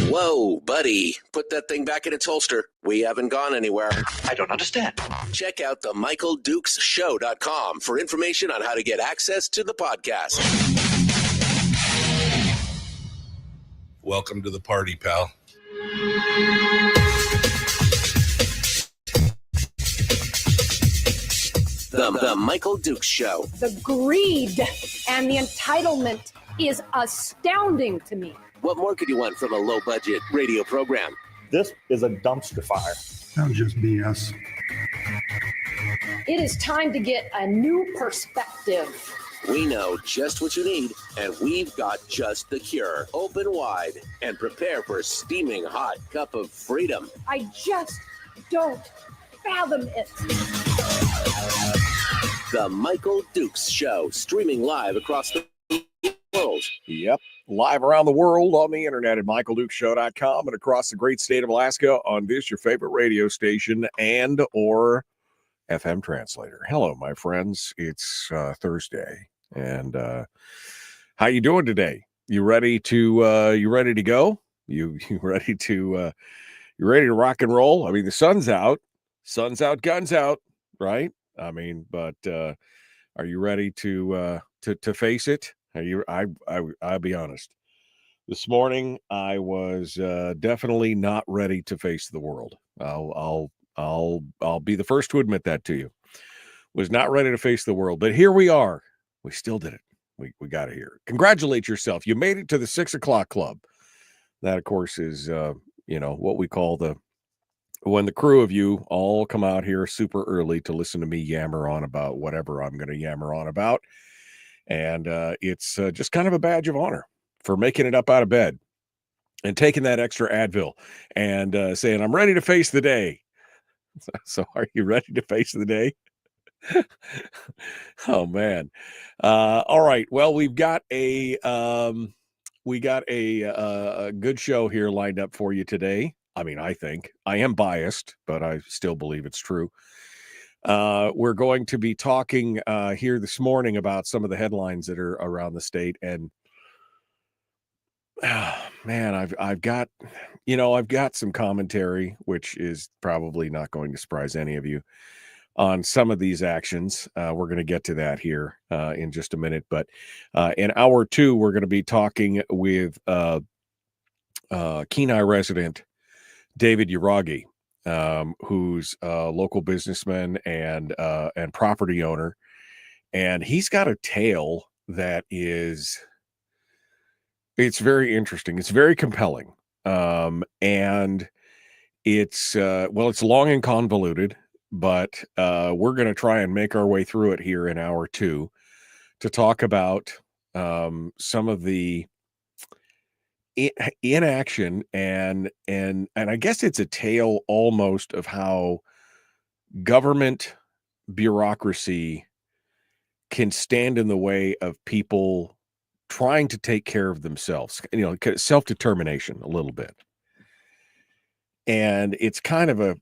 Whoa, buddy, put that thing back in its holster. We haven't gone anywhere. I don't understand. Check out the MichaelDukesShow.com for information on how to get access to the podcast. Welcome to the party, pal. The Michael Dukes Show. The greed and the entitlement is astounding to me. What more could you want from a low-budget radio program? This is a dumpster fire. That was just BS. It is time to get a new perspective. We know just what you need, and we've got just the cure. Open wide and prepare for a steaming hot cup of freedom. I just don't fathom it. The Michael Dukes Show, streaming live across the world. Yep. Live around the world on the internet at MichaelDukesShow.com and across the great state of Alaska on this, your favorite radio station and or FM translator. Hello, my friends. It's Thursday. And how you doing today? You ready to go? You ready to rock and roll? I mean, the sun's out, guns out, right? I mean, but are you ready to face it? I'll be honest. This morning, I was definitely not ready to face the world. I'll be the first to admit that to you. Was not ready to face the world, but here we are. We still did it. We got it here. Congratulate yourself. You made it to the 6 o'clock club. That, of course, is what we call when the crew of you all come out here super early to listen to me yammer on about whatever I'm going to yammer on about. And it's just kind of a badge of honor for making it up out of bed and taking that extra Advil and saying, I'm ready to face the day. So are you ready to face the day? Oh, man. All right. Well, we've got a good show here lined up for you today. I mean, I think I am biased, but I still believe it's true. We're going to be talking here this morning about some of the headlines that are around the state. And man, I've got some commentary, which is probably not going to surprise any of you on some of these actions. We're going to get to that here in just a minute. But in hour two, we're going to be talking with Kenai resident David Yragui, who's a local businessman and property owner. And he's got a tale that it's very interesting. It's very compelling. And It's it's long and convoluted, but we're going to try and make our way through it here in hour 2 to talk about some of the inaction and I guess it's a tale almost of how government bureaucracy can stand in the way of people trying to take care of themselves, self-determination a little bit. And it's kind of a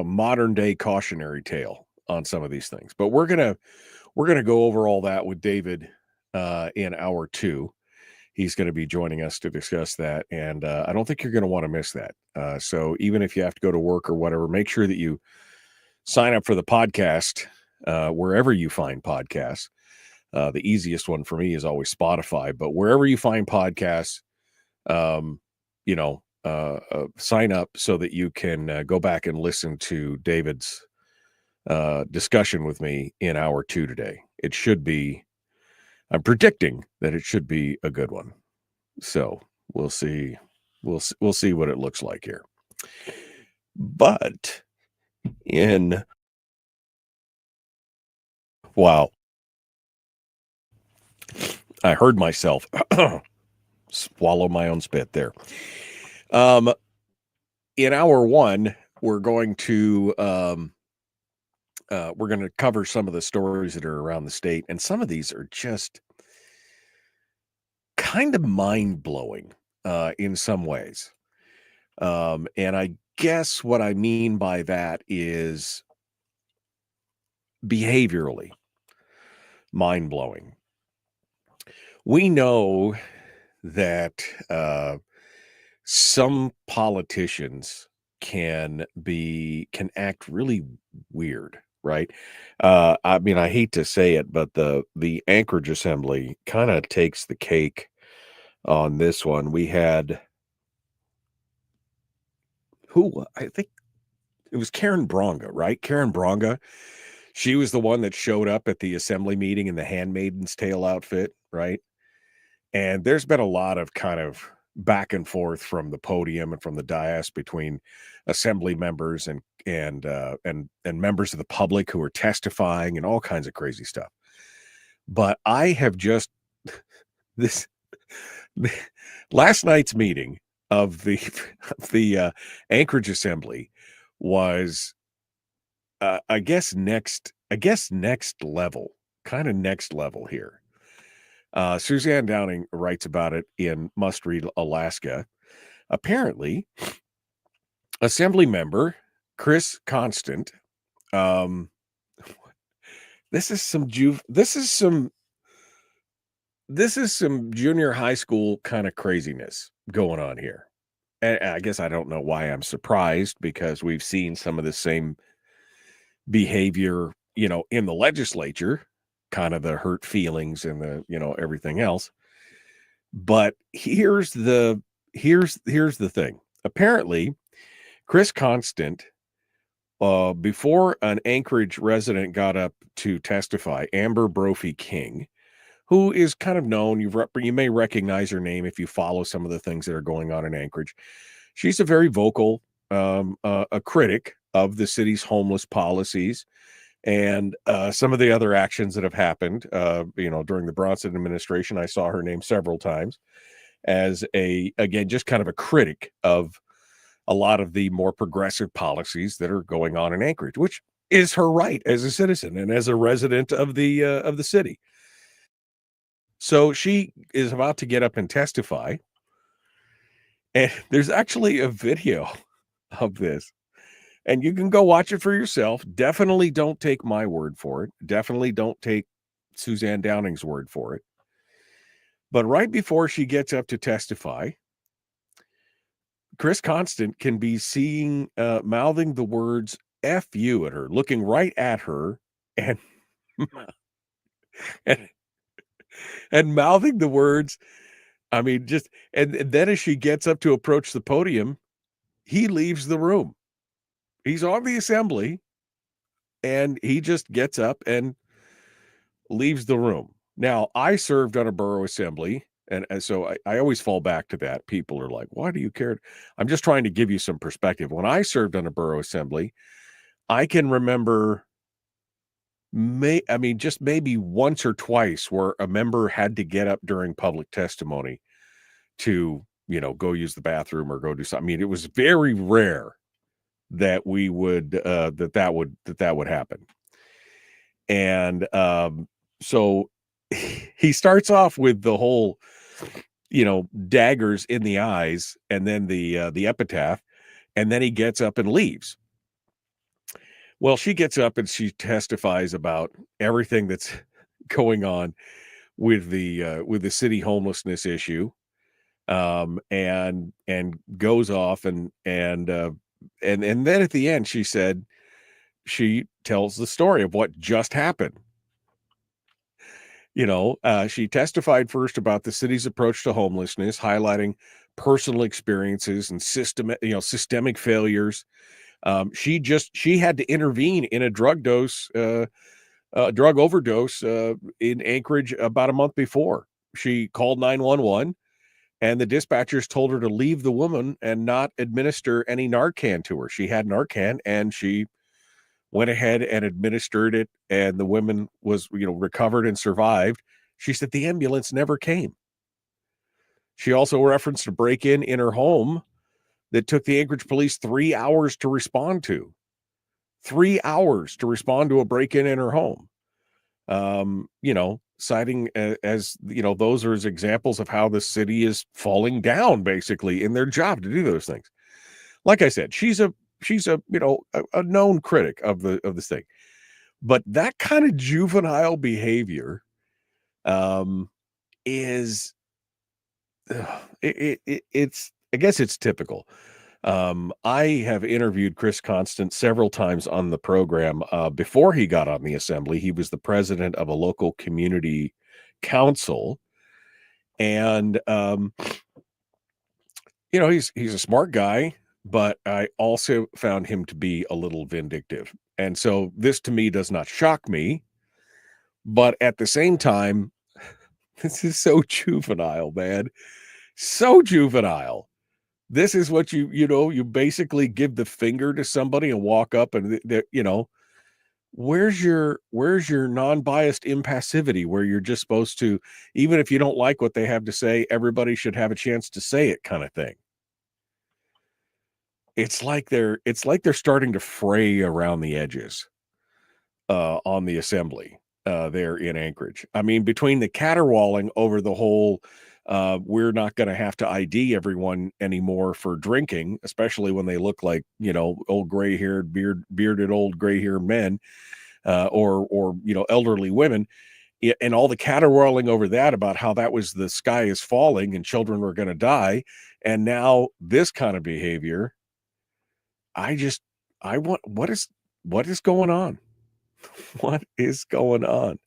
modern day cautionary tale on some of these things. But we're going to go over all that with David in hour 2. He's going to be joining us to discuss that. And I don't think you're going to want to miss that. So even if you have to go to work or whatever, make sure that you sign up for the podcast wherever you find podcasts. The easiest one for me is always Spotify, but wherever you find podcasts, sign up so that you can go back and listen to David's discussion with me in hour 2 today. It should be, I'm predicting that it should be a good one. So we'll see. We'll see what it looks like here. But wow. I heard myself swallow my own spit there. In hour 1, we're going to cover some of the stories that are around the state, and some of these are just kind of mind-blowing in some ways. And I guess what I mean by that is behaviorally mind-blowing. We know that some politicians can act really weird, right? I mean, I hate to say it, but the Anchorage Assembly kind of takes the cake on this one. We had I think it was Karen Bronga, right? Karen Bronga. She was the one that showed up at the assembly meeting in the Handmaid's Tale outfit, right? And there's been a lot of kind of back and forth from the podium and from the dais between assembly members and members of the public who are testifying and all kinds of crazy stuff. But I have just this last night's meeting of the Anchorage Assembly was I guess next level, kind of next level here. Suzanne Downing writes about it in Must Read Alaska. Apparently, Assembly member Chris Constant. This is some junior high school kind of craziness going on here. And I guess I don't know why I'm surprised, because we've seen some of the same behavior, in the legislature, kind of the hurt feelings and the, everything else. But here's the thing. Apparently, Chris Constant, before an Anchorage resident got up to testify, Amber Brophy King, who is kind of known, you may recognize her name if you follow some of the things that are going on in Anchorage. She's a very vocal a critic of the city's homeless policies and some of the other actions that have happened. During the Bronson administration, I saw her name several times as just kind of a critic of a lot of the more progressive policies that are going on in Anchorage, which is her right as a citizen and as a resident of the city. So she is about to get up and testify, and there's actually a video of this, and you can go watch it for yourself. Definitely don't take my word for it. Definitely don't take Suzanne Downing's word for it. But right before she gets up to testify, Chris Constant can be seen mouthing the words F you at her, looking right at her and and mouthing the words. I mean, and then as she gets up to approach the podium, he leaves the room. He's on the assembly and he just gets up and leaves the room. Now, I served on a borough assembly And so I always fall back to that. People are like, why do you care? I'm just trying to give you some perspective. When I served on a borough assembly, I can remember just maybe once or twice where a member had to get up during public testimony to, go use the bathroom or go do something. I mean, it was very rare that we would, that would happen. And, so he starts off with the whole, daggers in the eyes, and then the epitaph, and then he gets up and leaves. Well, she gets up and she testifies about everything that's going on with the city homelessness issue, and goes off and then at the end she tells the story of what just happened. She testified first about the city's approach to homelessness, highlighting personal experiences and systemic failures. She had to intervene in a drug overdose in Anchorage about a month before. She called 911, and the dispatchers told her to leave the woman and not administer any Narcan to her. She had Narcan, and she went ahead and administered it, and the woman was, recovered and survived. She said the ambulance never came. She also referenced a break-in in her home that took the Anchorage police 3 hours to respond to. 3 hours to respond to a break-in in her home. Citing as those are as examples of how the city is falling down, basically, in their job to do those things. Like I said, she's a known critic of this thing, but that kind of juvenile behavior is it's I guess it's typical. I have interviewed Chris Constant several times on the program. Before he got on the assembly, he was the president of a local community council, and he's a smart guy. But I also found him to be a little vindictive. And so this to me does not shock me. But at the same time, this is so juvenile, man. So juvenile. This is what you basically give the finger to somebody and walk up and, where's your non-biased impassivity where you're just supposed to, even if you don't like what they have to say, everybody should have a chance to say it kind of thing. It's like they're starting to fray around the edges on the assembly there in Anchorage. I mean, between the caterwauling over the whole we're not going to have to ID everyone anymore for drinking, especially when they look like, old gray-haired, bearded old gray-haired men or elderly women, and all the caterwauling over that about how that was the sky is falling and children were going to die. And now this kind of behavior. What is going on? What is going on?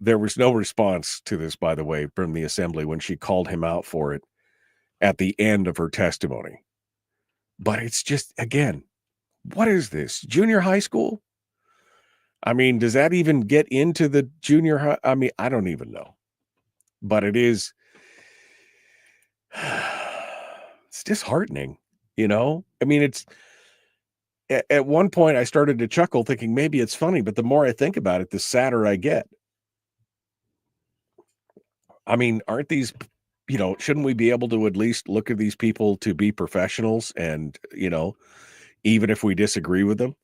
There was no response to this, by the way, from the assembly when she called him out for it at the end of her testimony. But it's just, again, what is this? Junior high school? I mean, does that even get into the junior high? I mean, I don't even know. But it is, it's disheartening. I mean, it's at one point I started to chuckle thinking maybe it's funny, but the more I think about it, the sadder I get. I mean, aren't these, shouldn't we be able to at least look at these people to be professionals and, even if we disagree with them?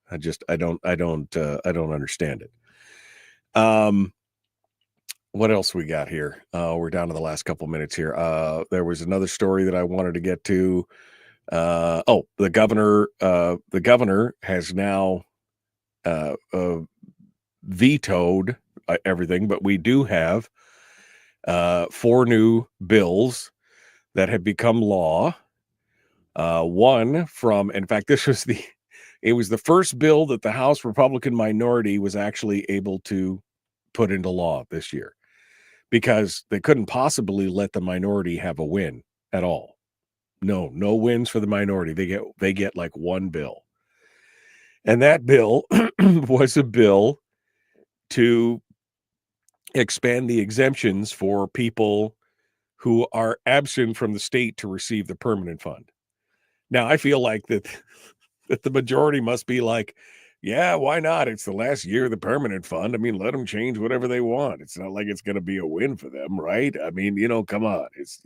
I don't understand it. What else we got here? We're down to the last couple minutes here. There was another story that I wanted to get to. The governor has now vetoed everything, but we do have 4 new bills that have become law. One from, in fact, it was the first bill that the House Republican minority was actually able to put into law this year, because they couldn't possibly let the minority have a win at all. No wins for the minority. They get like one bill. And that bill was a bill to expand the exemptions for people who are absent from the state to receive the permanent fund. Now, I feel like that the majority must be like, yeah, why not? It's the last year of the permanent fund. I mean, let them change whatever they want. It's not like it's going to be a win for them, right? I mean, come on. It's,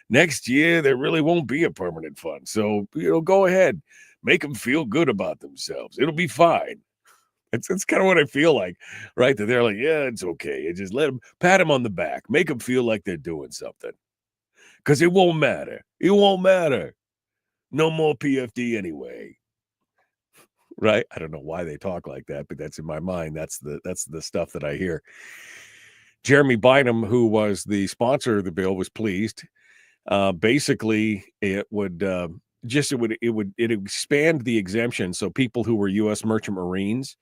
next year there really won't be a permanent fund. So, go ahead, make them feel good about themselves. It'll be fine. It's kind of what I feel like, right? That they're like, yeah, it's okay. And just pat them on the back, make them feel like they're doing something. Because it won't matter. It won't matter. No more PFD anyway. Right? I don't know why they talk like that, but that's in my mind. That's the stuff that I hear. Jeremy Bynum, who was the sponsor of the bill, was pleased. Basically, it would expand the exemption, so people who were U.S. merchant Marines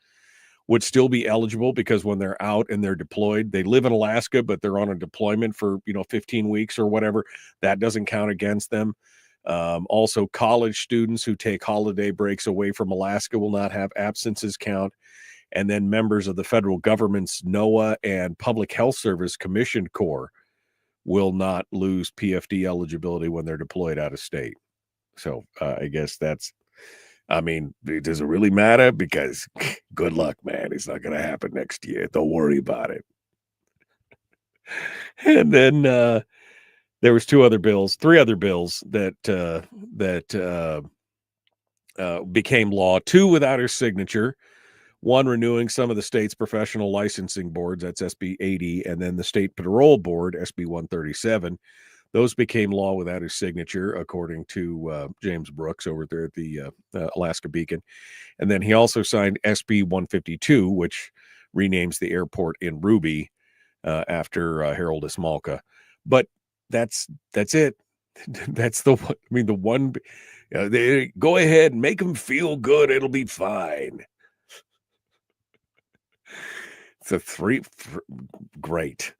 would still be eligible, because when they're out and they're deployed, they live in Alaska, but they're on a deployment for 15 weeks or whatever. That doesn't count against them. Also, college students who take holiday breaks away from Alaska will not have absences count. And then members of the federal government's NOAA and Public Health Service Commissioned Corps will not lose PFD eligibility when they're deployed out of state. So I guess does it really matter? Because good luck, man. It's not going to happen next year. Don't worry about it. And then there was three other bills that became law, two without her signature, one renewing some of the state's professional licensing boards, that's SB 80, and then the state parole board, SB 137. Those became law without his signature, according to James Brooks over there at the Alaska Beacon. And then he also signed SB 152, which renames the airport in Ruby after Harold Ismalka. But that's it. That's the one. They go ahead and make them feel good. It'll be fine. It's great.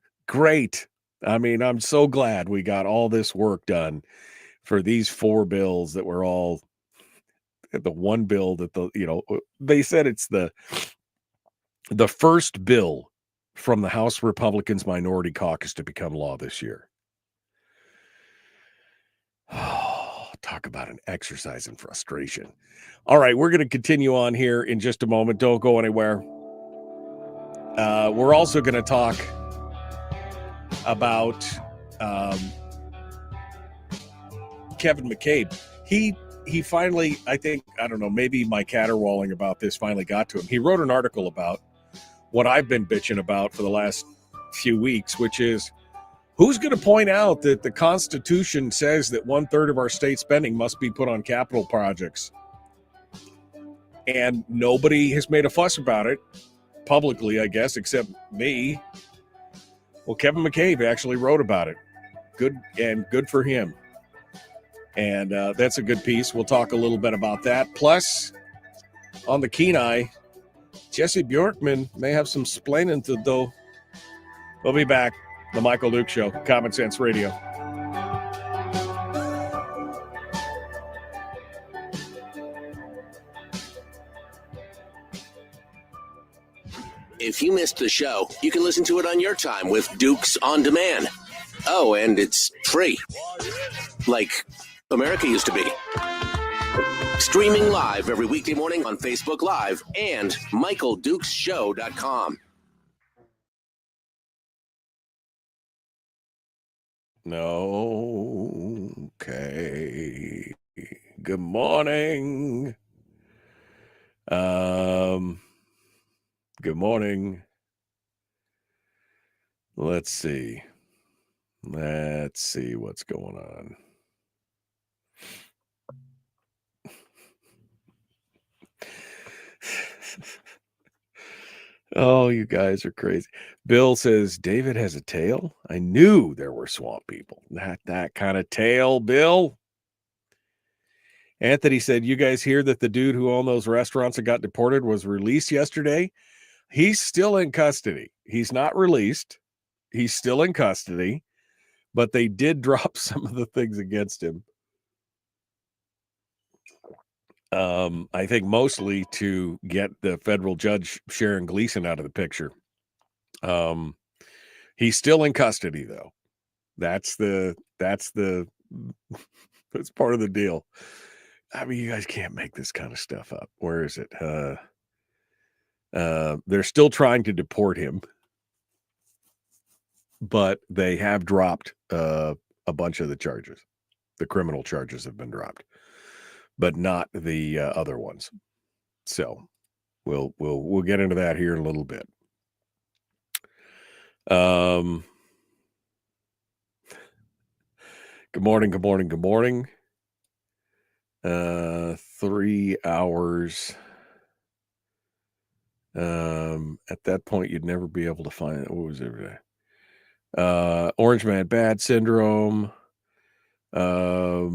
I mean, I'm so glad we got all this work done for these four bills that were all the one bill that they said it's the first bill from the House Republicans Minority Caucus to become law this year. Oh, talk about an exercise in frustration. All right, we're going to continue on here in just a moment. Don't go anywhere. We're also going to talk about Kevin McCabe. He finally, maybe my caterwauling about this finally got to him. He wrote an article about what I've been bitching about for the last few weeks, which is, who's going to point out that the Constitution says that 1/3 of our state spending must be put on capital projects? And nobody has made a fuss about it publicly, I guess, except me. Well, Kevin McCabe actually wrote about it. Good for him. And that's a good piece. We'll talk a little bit about that. Plus, on the Kenai, Jesse Bjorkman may have some splaining to do. We'll be back. The Michael Duke Show, Common Sense Radio. If you missed the show, you can listen to it on your time with Dukes On Demand. Oh, and it's free. Like America used to be. Streaming live every weekday morning on Facebook Live and MichaelDukesShow.com. No. Okay. Good morning. Good morning. Let's see what's going on. Oh, you guys are crazy. Bill says David has a tail. I knew there were swamp people. Not that kind of tail, Bill. Anthony said, you guys hear that the dude who owned those restaurants that got deported was released yesterday? He's still in custody. He's not released. He's still in custody, but they did drop some of the things against him. I think mostly to get the federal judge Sharon Gleason out of the picture. He's still in custody, though. That's part of the deal. I mean, you guys can't make this kind of stuff up. Where is it? They're still trying to deport him, but they have dropped a bunch of the charges. The criminal charges have been dropped, but not the other ones. So we'll get into that here in a little bit. Good morning. 3 hours. At that point, you'd never be able to find it. What was it? Orange Man Bad Syndrome. How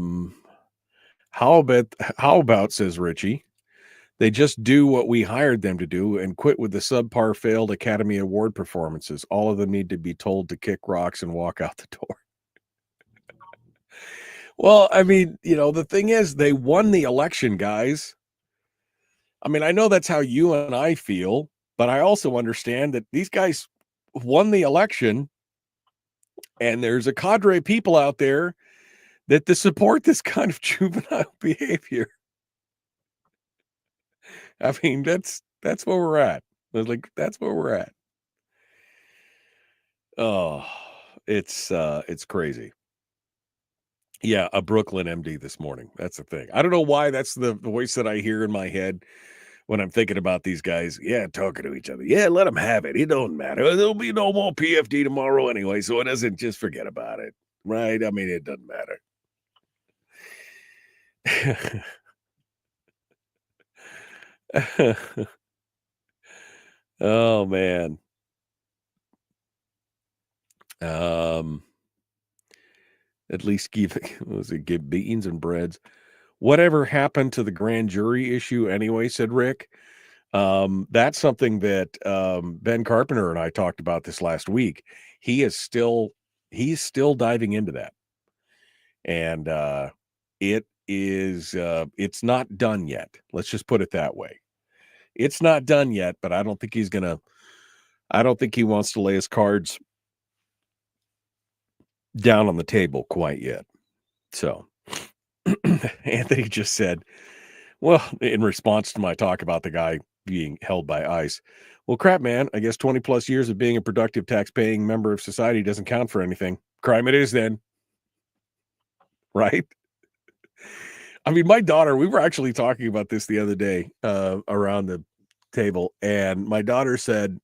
about, says Richie, they just do what we hired them to do and quit with the subpar failed Academy Award performances. All of them need to be told to kick rocks and walk out the door. Well, I mean, the thing is, they won the election, guys. I mean, I know that's how you and I feel, but I also understand that these guys won the election, and there's a cadre of people out there that support this kind of juvenile behavior. I mean, that's where we're at. That's where we're at. Oh, it's crazy. Yeah, a Brooklyn MD this morning. That's the thing. I don't know why that's the voice that I hear in my head when I'm thinking about these guys. Yeah, talking to each other. Yeah, let them have it. It don't matter. There'll be no more PFD tomorrow anyway, so it doesn't. Just forget about it, right? I mean, it doesn't matter. Oh man. At least give beans and breads. Whatever happened to the grand jury issue anyway, said Rick. That's something that Ben Carpenter and I talked about this last week. He's still diving into that. And it's not done yet. Let's just put it that way. It's not done yet, but I don't think he wants to lay his cards down on the table quite yet. So Anthony just said, well, in response to my talk about the guy being held by ICE, well, crap, man, I guess 20 plus years of being a productive tax-paying member of society doesn't count for anything. Crime it is then. Right? I mean, my daughter, we were actually talking about this the other day around the table, and my daughter said,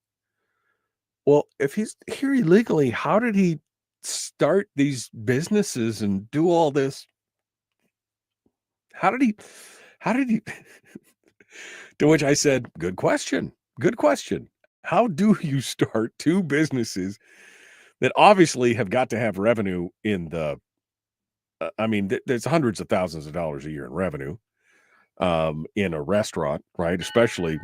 well, if he's here illegally, how did he start these businesses and do all this? How did he to which I said, good question. How do you start two businesses that obviously have got to have revenue in the there's hundreds of thousands of dollars a year in revenue in a restaurant, right? Especially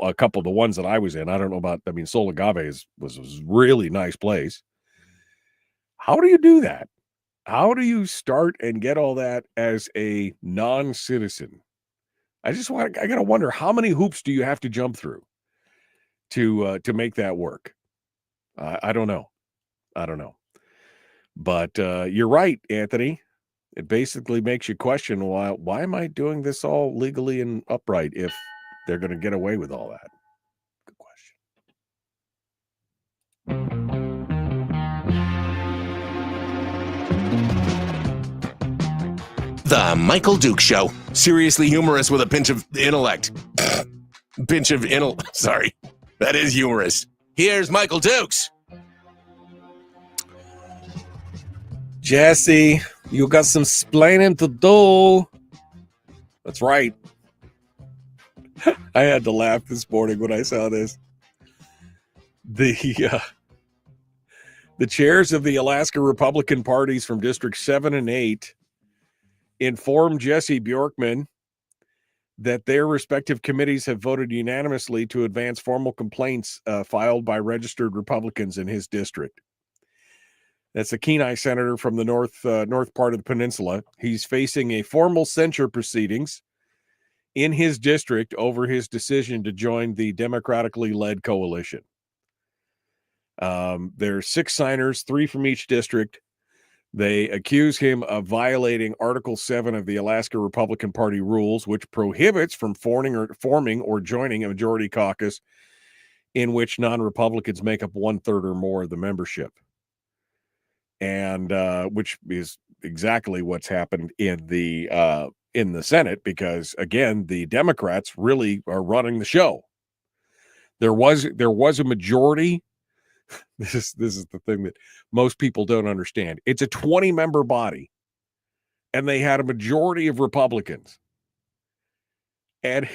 a couple of the ones that I was in. I don't know about, Sol Agave was a really nice place. How do you do that? How do you start and get all that as a non-citizen? I gotta wonder, how many hoops do you have to jump through to make that work? I don't know. But you're right, Anthony. It basically makes you question, why am I doing this all legally and upright if they're going to get away with all that? Good question. The Michael Duke Show. Seriously humorous with a pinch of intellect. Sorry. That is humorous. Here's Michael Dukes. Jesse, you got some splaining to do. That's right. I had to laugh this morning when I saw this. The chairs of the Alaska Republican parties from District 7 and 8 informed Jesse Bjorkman that their respective committees have voted unanimously to advance formal complaints filed by registered Republicans in his district. That's a Kenai senator from the north part of the peninsula. He's facing a formal censure proceedings in his district over his decision to join the democratically led coalition. There's 6 signers, 3 from each district. They accuse him of violating Article 7 of the Alaska Republican Party rules, which prohibits from forming or joining a majority caucus in which non-Republicans make up 1/3 or more of the membership. And which is exactly what's happened in the Senate, because again, the Democrats really are running the show. There was a majority. This is the thing that most people don't understand. It's a 20-member body, and they had a majority of Republicans. And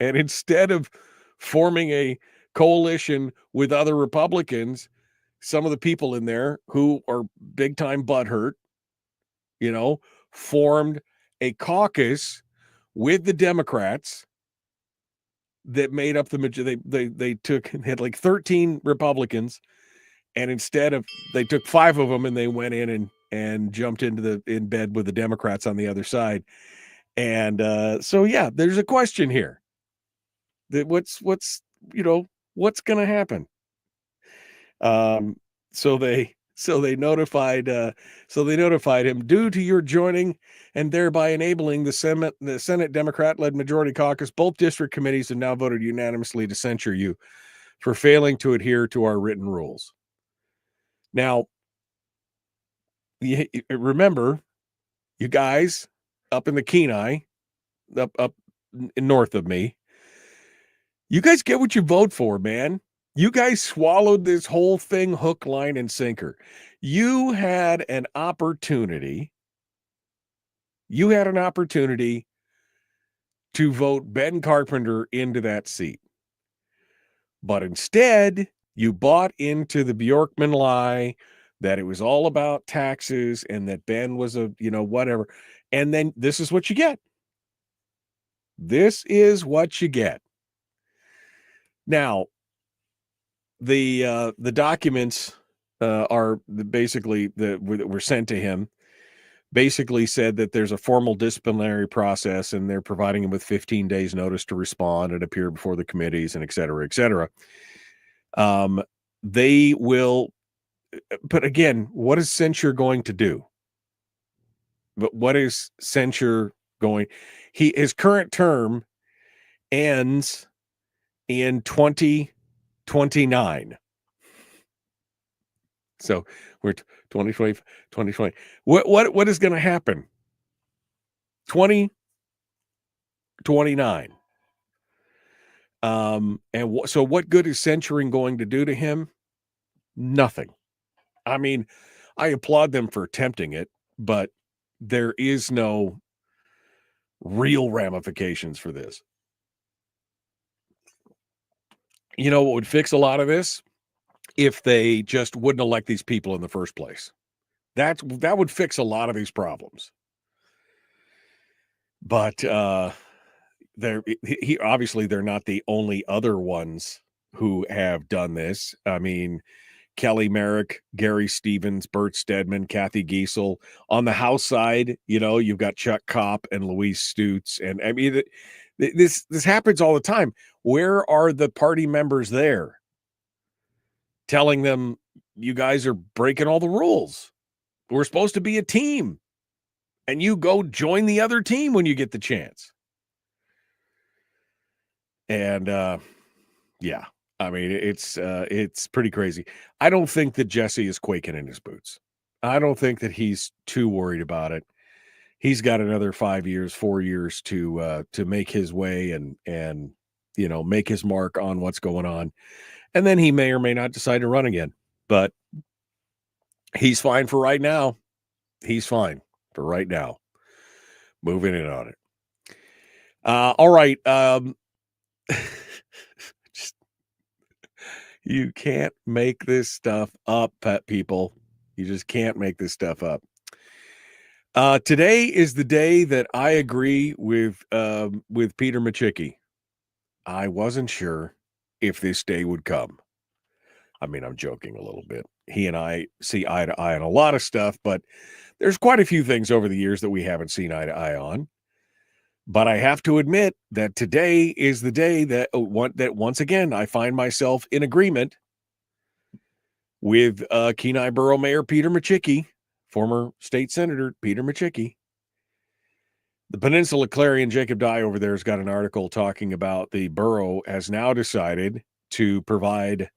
instead of forming a coalition with other Republicans, some of the people in there who are big time butthurt, formed a caucus with the Democrats that made up the majority. They had like 13 Republicans, and instead of, they took 5 of them and they went in and jumped in bed with the Democrats on the other side. And so yeah, there's a question here that what's going to happen. So they notified him, due to your joining and thereby enabling the Senate Democrat-led majority caucus, both district committees have now voted unanimously to censure you for failing to adhere to our written rules. Now, remember, you guys up in the Kenai, up north of me, you guys get what you vote for, man. You guys swallowed this whole thing hook, line, and sinker. You had an opportunity. To vote Ben Carpenter into that seat. But instead, you bought into the Bjorkman lie that it was all about taxes and that Ben was a, whatever. And then this is what you get. Now, the documents are basically that were sent to him, basically said that there's a formal disciplinary process and they're providing him with 15 days notice to respond and appear before the committees and et cetera, et cetera. They will, but again, what is censure going to do? But what is censure going? His current term ends in 2029. So we're 2020. What is going to happen? 2029. So what good is censuring going to do to him? Nothing. I mean, I applaud them for attempting it, but there is no real ramifications for this. You know what would fix a lot of this? If they just wouldn't elect these people in the first place. That would fix a lot of these problems. But they're not the only other ones who have done this. I mean, Kelly Merrick, Gary Stevens, Bert Stedman, Kathy Giesel. On the House side, you've got Chuck Kopp and Louise Stutz. And I mean, this happens all the time. Where are the party members there? Telling them, you guys are breaking all the rules. We're supposed to be a team. And you go join the other team when you get the chance. And yeah, I mean, it's pretty crazy. I don't think that Jesse is quaking in his boots. I don't think that he's too worried about it. He's got another 4 years to make his way and make his mark on what's going on. And then he may or may not decide to run again. But he's fine for right now. Moving in on it. All right. You can't make this stuff up, pet people. You just can't make this stuff up. Today is the day that I agree with Peter Machicki. I wasn't sure if this day would come. I mean, I'm joking a little bit. He and I see eye to eye on a lot of stuff, but there's quite a few things over the years that we haven't seen eye to eye on. But I have to admit that today is the day that once again I find myself in agreement with Kenai Borough Mayor Peter Machicki, former state senator Peter Machicki. The Peninsula Clarion, Jacob Dye over there has got an article talking about the borough has now decided to provide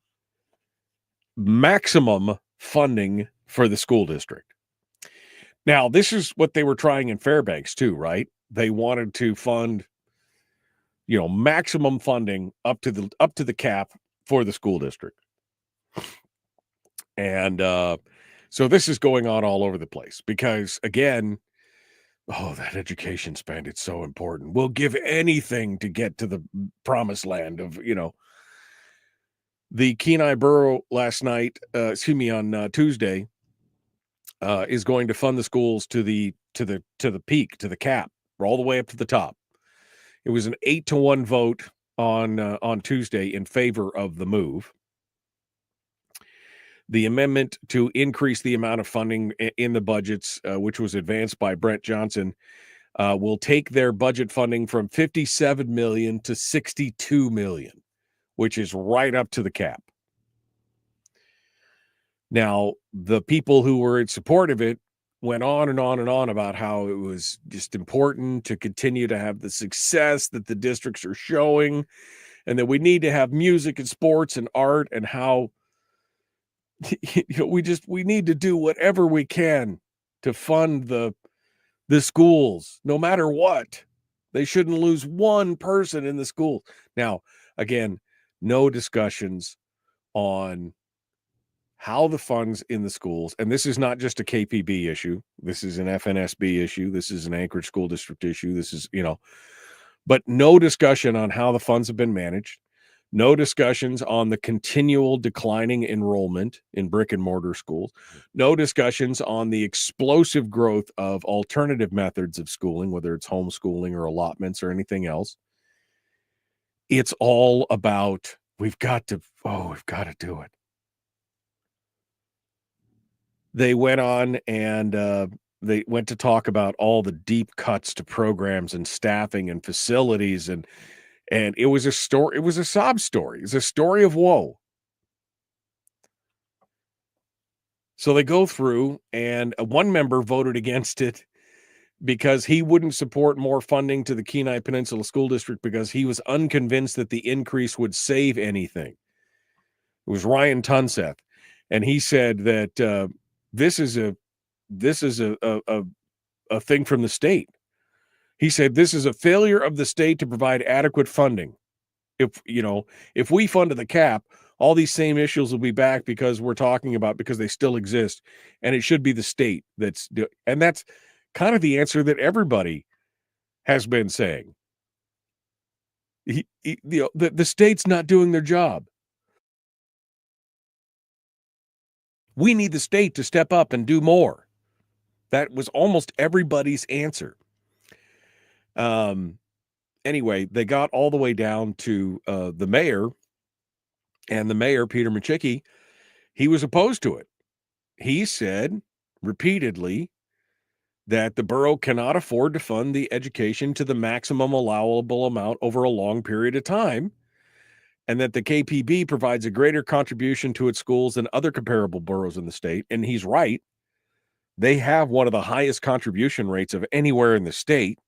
maximum funding for the school district. Now, this is what they were trying in Fairbanks too, right? They wanted to fund, maximum funding up to the cap for the school district. And so this is going on all over the place because, again, that education spend, it's so important. We'll give anything to get to the promised land of, the Kenai Borough last night, on Tuesday, is going to fund the schools to the peak, to the cap, all the way up to the top. It was an 8-1 vote on Tuesday in favor of the move. The amendment to increase the amount of funding in the budgets, which was advanced by Brent Johnson, will take their budget funding from $57 million to $62 million, which is right up to the cap. Now, the people who were in support of it went on and on and on about how it was just important to continue to have the success that the districts are showing, and that we need to have music and sports and art, and how we need to do whatever we can to fund the schools, no matter what. They shouldn't lose one person in the school. Now, again, no discussions on how the funds in the schools, and this is not just a KPB issue. This is an FNSB issue. This is an Anchorage School District issue. This is, but no discussion on how the funds have been managed. No discussions on the continual declining enrollment in brick and mortar schools. No discussions on the explosive growth of alternative methods of schooling, whether it's homeschooling or allotments or anything else. It's all about, we've got to do it. They went on and they went to talk about all the deep cuts to programs and staffing and facilities, and it was a story. It was a sob story. It's a story of woe. So they go through, and one member voted against it because he wouldn't support more funding to the Kenai Peninsula School District because he was unconvinced that the increase would save anything. It was Ryan Tunseth, and he said that this is a thing from the state. He said this is a failure of the state to provide adequate funding. If we fund to the cap, all these same issues will be back because they still exist, and it should be the state and that's kind of the answer that everybody has been saying. The state's not doing their job. We need the state to step up and do more. That was almost everybody's answer. Anyway, they got all the way down to the mayor, and the mayor, Peter Machicki, he was opposed to it. He said repeatedly that the borough cannot afford to fund the education to the maximum allowable amount over a long period of time, and that the KPB provides a greater contribution to its schools than other comparable boroughs in the state. And he's right. They have one of the highest contribution rates of anywhere in the state.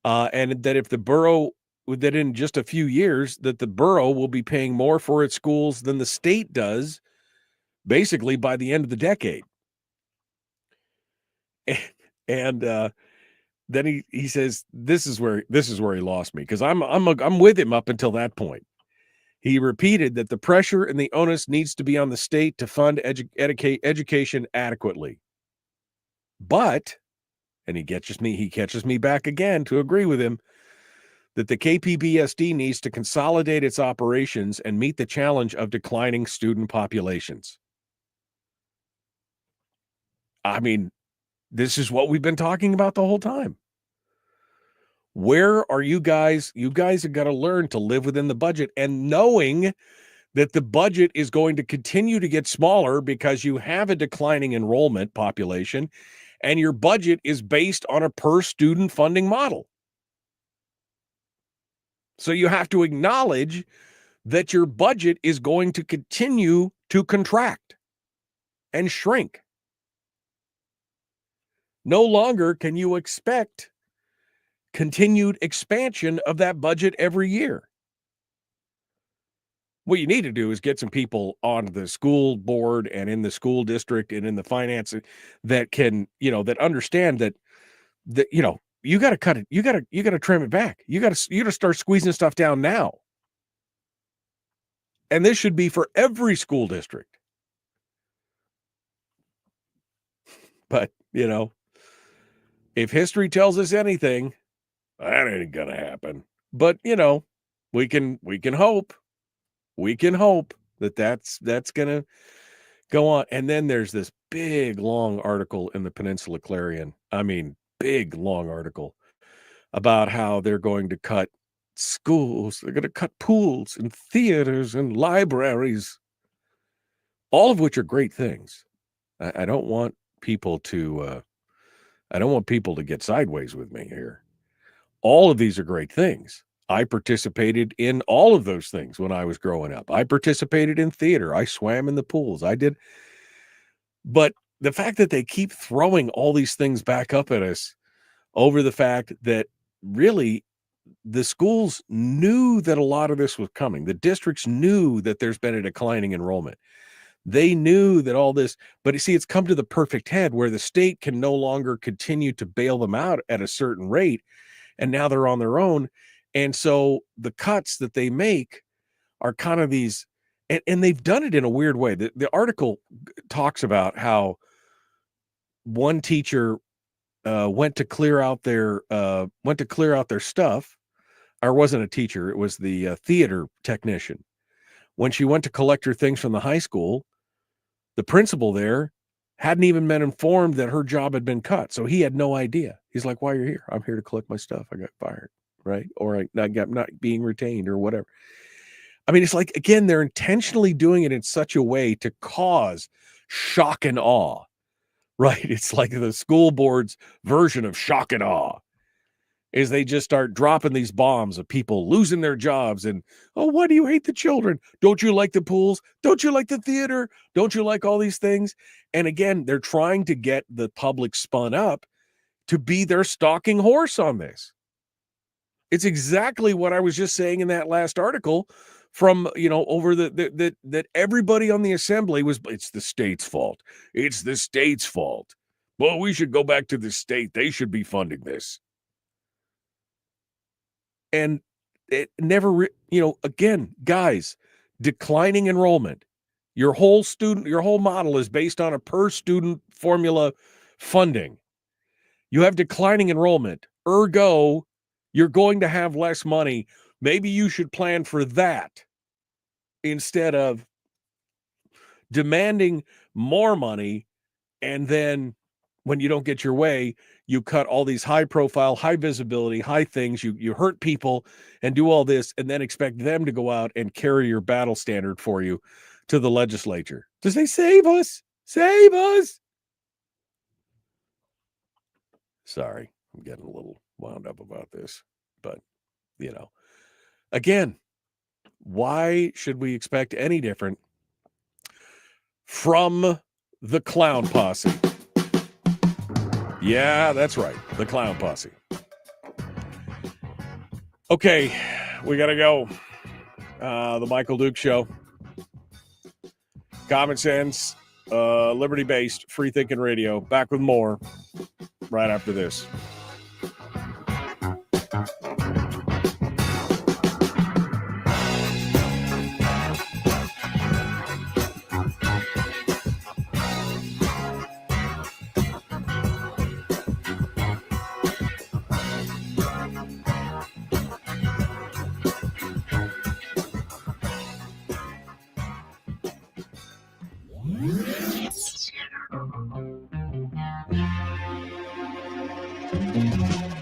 And that if the borough, that in just a few years, that the borough will be paying more for its schools than the state does, basically by the end of the decade. And then he says, this is where he lost me, because I'm with him up until that point. He repeated that the pressure and the onus needs to be on the state to fund education adequately. But, and he catches me back again to agree with him, that the KPBSD needs to consolidate its operations and meet the challenge of declining student populations. I mean, this is what we've been talking about the whole time. Where are you guys? You guys have got to learn to live within the budget, and knowing that the budget is going to continue to get smaller because you have a declining enrollment population, and your budget is based on a per student funding model. So you have to acknowledge that your budget is going to continue to contract and shrink. No longer can you expect continued expansion of that budget every year. What you need to do is get some people on the school board and in the school district and in the finance that can, that understand that you got to cut it. You got to trim it back. You got to start squeezing stuff down now. And this should be for every school district. But, if history tells us anything, that ain't going to happen. But, we can hope. We can hope that that's going to go on. And then there's this big, long article in the Peninsula Clarion. I mean, big, long article about how they're going to cut schools. They're going to cut pools and theaters and libraries, all of which are great things. I don't want people to get sideways with me here. All of these are great things. I participated in all of those things when I was growing up. I participated in theater. I swam in the pools. I did. But the fact that they keep throwing all these things back up at us over the fact that really the schools knew that a lot of this was coming. The districts knew that there's been a declining enrollment. They knew that all this, but you see, it's come to the perfect head where the state can no longer continue to bail them out at a certain rate. And now they're on their own. And so the cuts that they make are kind of these, and they've done it in a weird way. The article talks about how one teacher went to clear out their stuff, or wasn't a teacher. It was the theater technician. When she went to collect her things from the high school, the principal there hadn't even been informed that her job had been cut. So he had no idea. He's like, "Why are you here?" "I'm here to collect my stuff. I got fired." Right? Or I got not being retained or whatever. I mean, it's like, again, they're intentionally doing it in such a way to cause shock and awe, right? It's like the school board's version of shock and awe is they just start dropping these bombs of people losing their jobs. And, "Oh, why do you hate the children? Don't you like the pools? Don't you like the theater? Don't you like all these things?" And again, they're trying to get the public spun up to be their stalking horse on this. It's exactly what I was just saying in that last article from, over that everybody on the assembly was, it's the state's fault. It's the state's fault. Well, we should go back to the state. They should be funding this. And it never, again, guys, declining enrollment. Your whole model is based on a per student formula funding. You have declining enrollment. Ergo, you're going to have less money. Maybe you should plan for that instead of demanding more money. And then when you don't get your way, you cut all these high profile, high visibility, high things. You hurt people and do all this and then expect them to go out and carry your battle standard for you to the legislature. To say, "Save us, save us." Sorry, I'm getting a little wound up about this, but again, why should we expect any different from the clown posse? Yeah, that's right, the clown posse. Okay, we gotta go. The Michael Duke Show, common sense, liberty-based, free-thinking radio. Back with more right after this.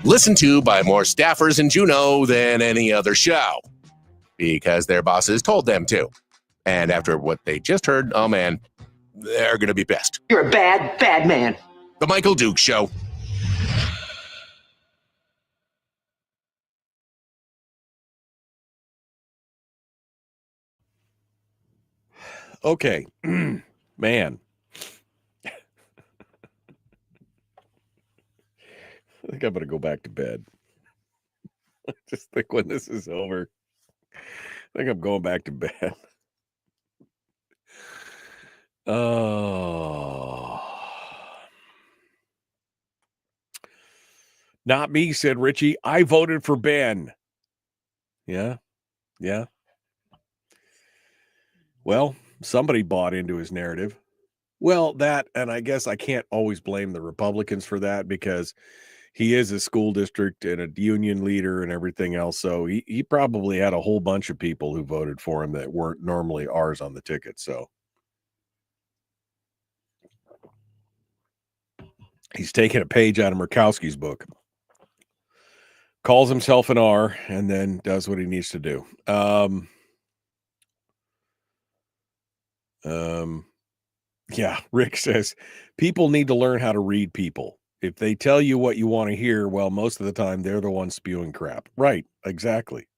Listened to by more staffers in Juneau than any other show because their bosses told them to. And after what they just heard, oh man, they're going to be pissed. You're a bad, bad man. The Michael Duke Show. Okay, man. I think I'm going to go back to bed. Just think when this is over, I think I'm going back to bed. Oh. Not me, said Richie. I voted for Ben. Yeah. Yeah. Well, somebody bought into his narrative. Well, that, and I guess I can't always blame the Republicans for that because he is a school district and a union leader and everything else. So he probably had a whole bunch of people who voted for him that weren't normally ours on the ticket. So he's taking a page out of Murkowski's book, calls himself an R, and then does what he needs to do. Yeah, Rick says people need to learn how to read people. If they tell you what you want to hear, well, most of the time they're the ones spewing crap. Right, exactly.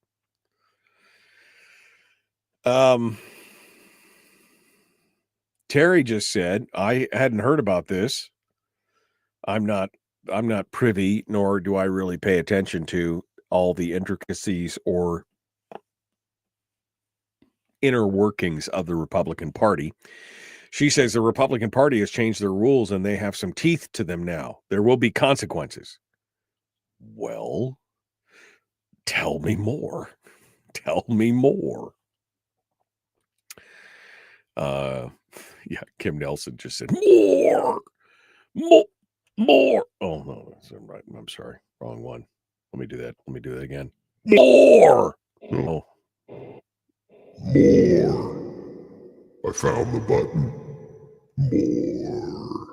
Terry just said, I hadn't heard about this. I'm not privy, nor do I really pay attention to all the intricacies or inner workings of the Republican Party. She says the Republican Party has changed their rules and they have some teeth to them now. There will be consequences. Well, tell me more. Tell me more. Yeah, Kim Nelson just said more. Oh no, that's right. I'm sorry, wrong one. Let me do that. Let me do that again. More. Oh. More. I found the button. More.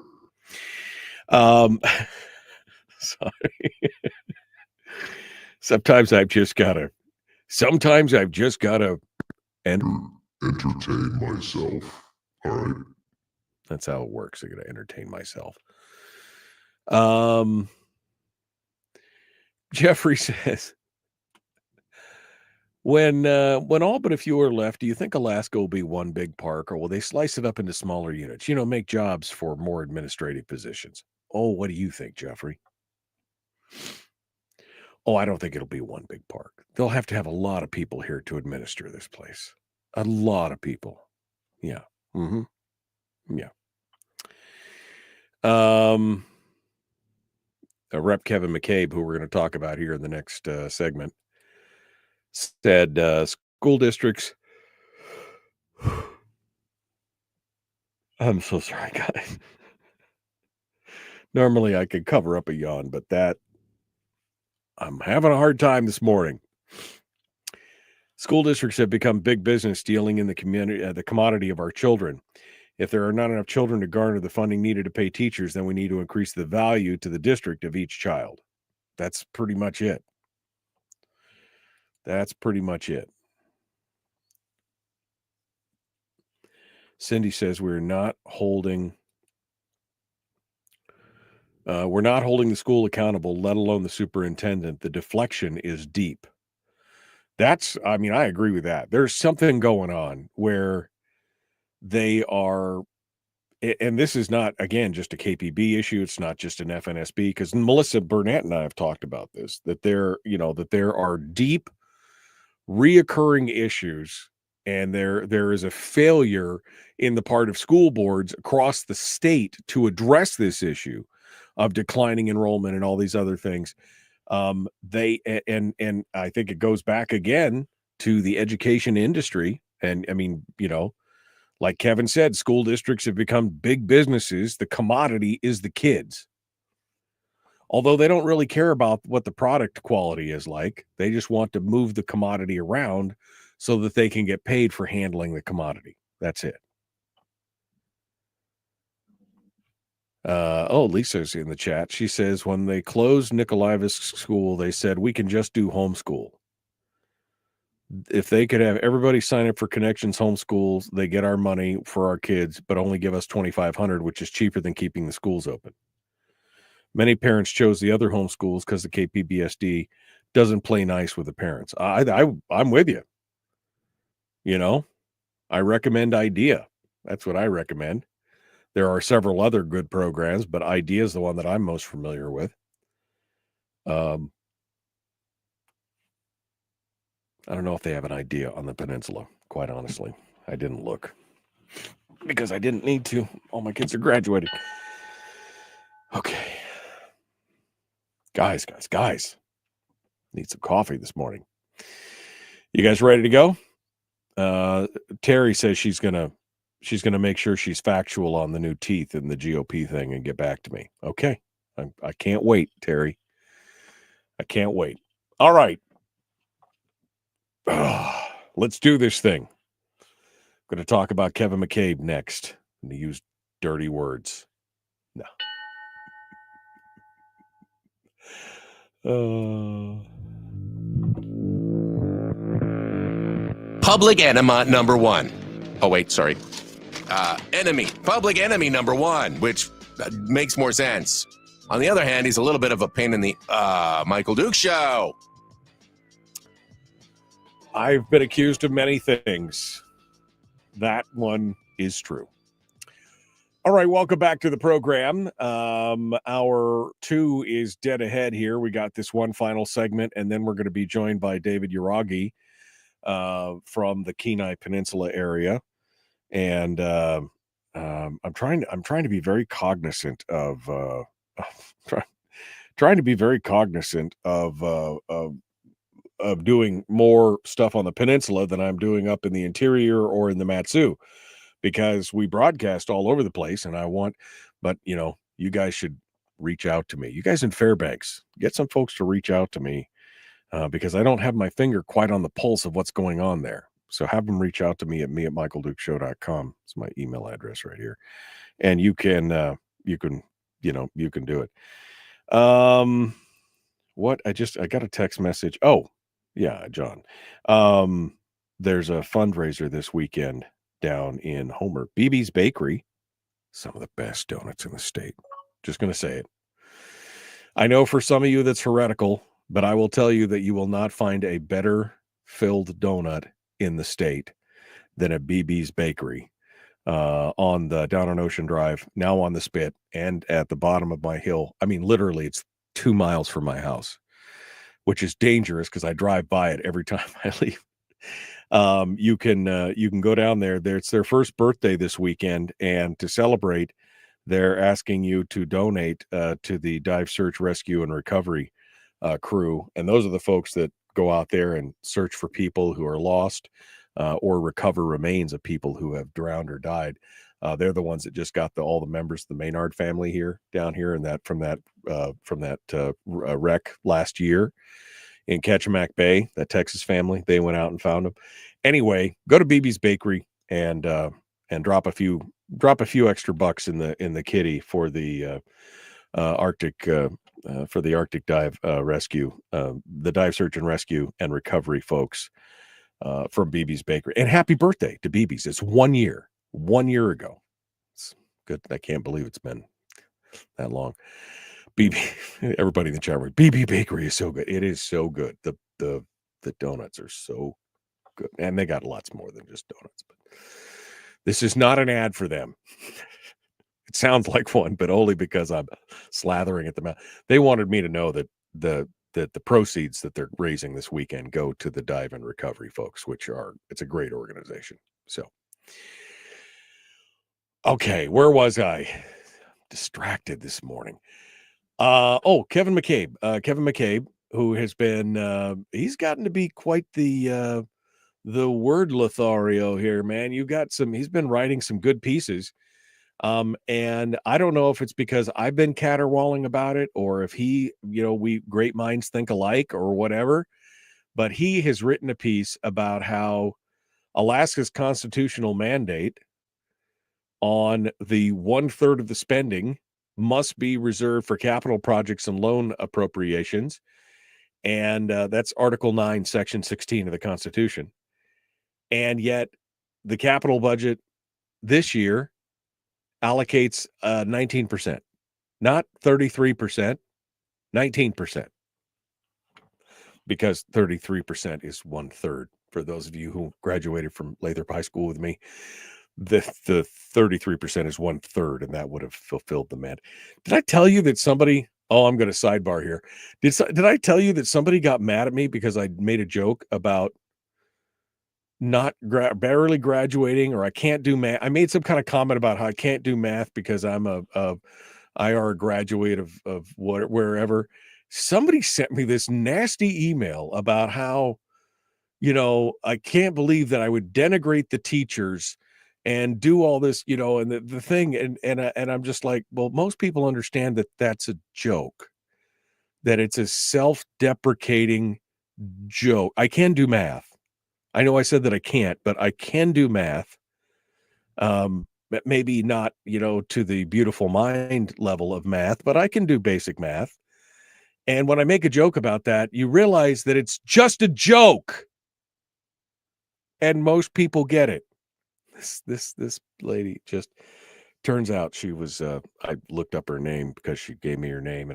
Sorry. Sometimes I've just gotta entertain myself. All right. That's how it works. I gotta entertain myself. Jeffrey says, when all but a few are left, do you think Alaska will be one big park, or will they slice it up into smaller units? Make jobs for more administrative positions. Oh, what do you think, Jeffrey? Oh, I don't think it'll be one big park. They'll have to have a lot of people here to administer this place. A lot of people. Yeah. Mm-hmm. Yeah. Rep Kevin McCabe, who we're going to talk about here in the next segment, said school districts. I'm so sorry, guys. Normally I could cover up a yawn, but I'm having a hard time this morning. School districts have become big business dealing in the community, the commodity of our children. If there are not enough children to garner the funding needed to pay teachers, then we need to increase the value to the district of each child. That's pretty much it. Cindy says we're not holding the school accountable, let alone the superintendent. The deflection is deep. I agree with that. There's something going on where they are, and this is not, again, just a KPB issue. It's not just an FNSB, because Melissa Burnett and I have talked about this, that there are deep reoccurring issues, and there is a failure in the part of school boards across the state to address this issue of declining enrollment and all these other things. And I think it goes back again to the education industry. And like Kevin said, school districts have become big businesses. The commodity is the kids. Although they don't really care about what the product quality is like. They just want to move the commodity around so that they can get paid for handling the commodity. That's it. Lisa's in the chat. She says, when they closed Nikolaevsk school, they said, we can just do homeschool. If they could have everybody sign up for Connections Homeschools, they get our money for our kids, but only give us $2,500, which is cheaper than keeping the schools open. Many parents chose the other homeschools because the KPBSD doesn't play nice with the parents. I'm with you. I recommend IDEA. That's what I recommend. There are several other good programs, but IDEA is the one that I'm most familiar with. I don't know if they have an IDEA on the peninsula, quite honestly. I didn't look because I didn't need to. All my kids are graduating. Okay. Guys. Need some coffee this morning. You guys ready to go? Terry says she's gonna make sure she's factual on the new teeth and the GOP thing and get back to me. Okay. I can't wait, Terry. I can't wait. All right. Let's do this thing. I'm going to talk about Kevin McCabe next. And to use dirty words. No. Public enema number one. Oh, wait, sorry. Enemy. Public enemy number one, which makes more sense. On the other hand, he's a little bit of a pain in the Michael Duke show. I've been accused of many things. That one is true. All right, welcome back to the program. Hour 2 is dead ahead here. We got this one final segment, and then we're going to be joined by David Yragui from the Kenai Peninsula area. And I'm trying to be very cognizant of of doing more stuff on the peninsula than I'm doing up in the interior or in the Matsu, because we broadcast all over the place, and but you guys should reach out to me. You guys in Fairbanks, get some folks to reach out to me because I don't have my finger quite on the pulse of what's going on there. So have them reach out to me at me@michaeldukeshow.com. It's my email address right here. And you can do it. I got a text message. Oh, yeah, John. There's a fundraiser this weekend down in Homer. BB's Bakery, some of the best donuts in the state. Just going to say it. I know for some of you that's heretical, but I will tell you that you will not find a better filled donut in the state than a BB's Bakery down on Ocean Drive, now on the Spit, and at the bottom of my hill. I mean, literally, it's 2 miles from my house, which is dangerous because I drive by it every time I leave. You can go down there. It's their first birthday this weekend, and to celebrate, they're asking you to donate to the Dive Search, Rescue, and Recovery crew. And those are the folks that go out there and search for people who are lost or recover remains of people who have drowned or died. They're the ones that just got all the members of the Maynard family down here, and from that wreck last year in Ketchimack Bay, that Texas family. They went out and found them. Anyway, go to BB's Bakery and drop a few extra bucks in the kitty for the Arctic dive rescue, the dive search and rescue and recovery folks from BB's Bakery. And happy birthday to BB's. It's 1 year ago. It's good. I can't believe it's been that long. BB, everybody in the chat room, BB Bakery is so good. It is so good. The donuts are so good, and they got lots more than just donuts. But this is not an ad for them. It sounds like one, but only because I'm slathering at the mouth. They wanted me to know that the proceeds that they're raising this weekend go to the dive and recovery folks, it's a great organization. So, okay, where was I? Distracted this morning. Kevin McCabe, who has been he's gotten to be quite the word Lothario here, man. He's been writing some good pieces. And I don't know if it's because I've been caterwauling about it or if we great minds think alike or whatever, but he has written a piece about how Alaska's constitutional mandate on the 1/3 of the spending must be reserved for capital projects and loan appropriations. And that's Article 9, Section 16 of the Constitution. And yet the capital budget this year allocates 19%, not 33%, 19%, because 33% is 1/3. For those of you who graduated from Lathrop High School with me, the 33% is 1/3, and that would have fulfilled the man. Did I tell you that somebody? Oh, I'm going to sidebar here. Did I tell you that somebody got mad at me because I made a joke about not barely graduating, or I can't do math? I made some kind of comment about how I can't do math because I'm a IR graduate of wherever. Somebody sent me this nasty email about how, I can't believe that I would denigrate the teachers and do all this, and the thing, and I'm just like, well, most people understand that that's a joke, that it's a self-deprecating joke. I can do math. I know I said that I can't, but I can do math. Maybe not, to the beautiful mind level of math, but I can do basic math. And when I make a joke about that, you realize that it's just a joke. And most people get it. This lady just turns out she was I looked up her name because she gave me her name,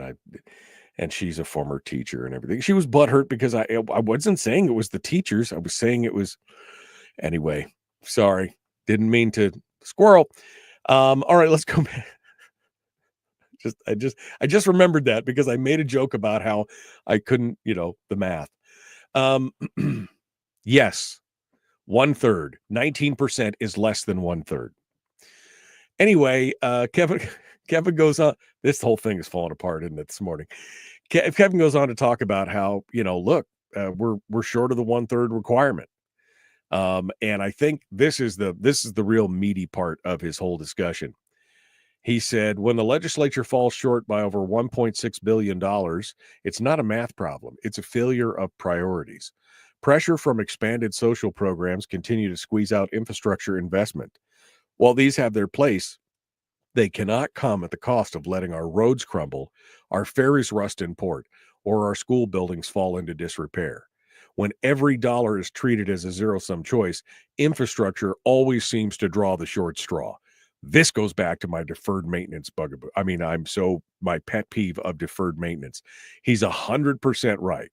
and she's a former teacher and everything. She was butthurt because I wasn't saying it was the teachers. I was saying it was anyway. Sorry. Didn't mean to squirrel. All right, let's go back. I just remembered that because I made a joke about how I couldn't, the math. Yes. 1/3, 19% is less than 1/3. Anyway, Kevin goes on. This whole thing is falling apart, isn't it, this morning? Kevin goes on to talk about how, look, we're short of the 1/3 requirement. And I think this is the real meaty part of his whole discussion. He said, when the legislature falls short by over $1.6 billion, it's not a math problem. It's a failure of priorities. Pressure from expanded social programs continue to squeeze out infrastructure investment. While these have their place, they cannot come at the cost of letting our roads crumble, our ferries rust in port, or our school buildings fall into disrepair. When every dollar is treated as a zero-sum choice, infrastructure always seems to draw the short straw. This goes back to my deferred maintenance bugaboo. I mean, my pet peeve of deferred maintenance. He's 100% right.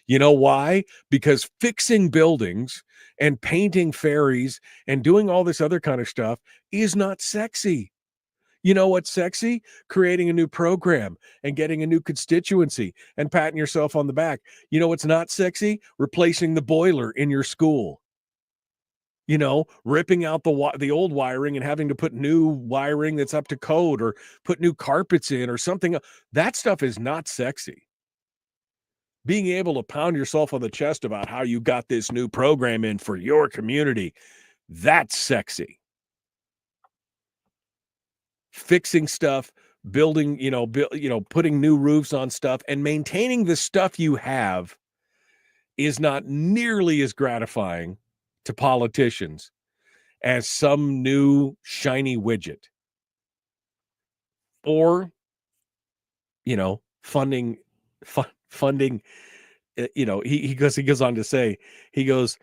You know why? Because fixing buildings and painting ferries and doing all this other kind of stuff is not sexy. You know what's sexy? Creating a new program and getting a new constituency and patting yourself on the back. You know what's not sexy? Replacing the boiler in your school. Ripping out the old wiring and having to put new wiring that's up to code, or put new carpets in or something. That stuff is not sexy. Being able to pound yourself on the chest about how you got this new program in for your community, that's sexy. Fixing stuff, building, putting new roofs on stuff and maintaining the stuff you have is not nearly as gratifying to politicians as some new shiny widget, or funding. He goes on to say, he's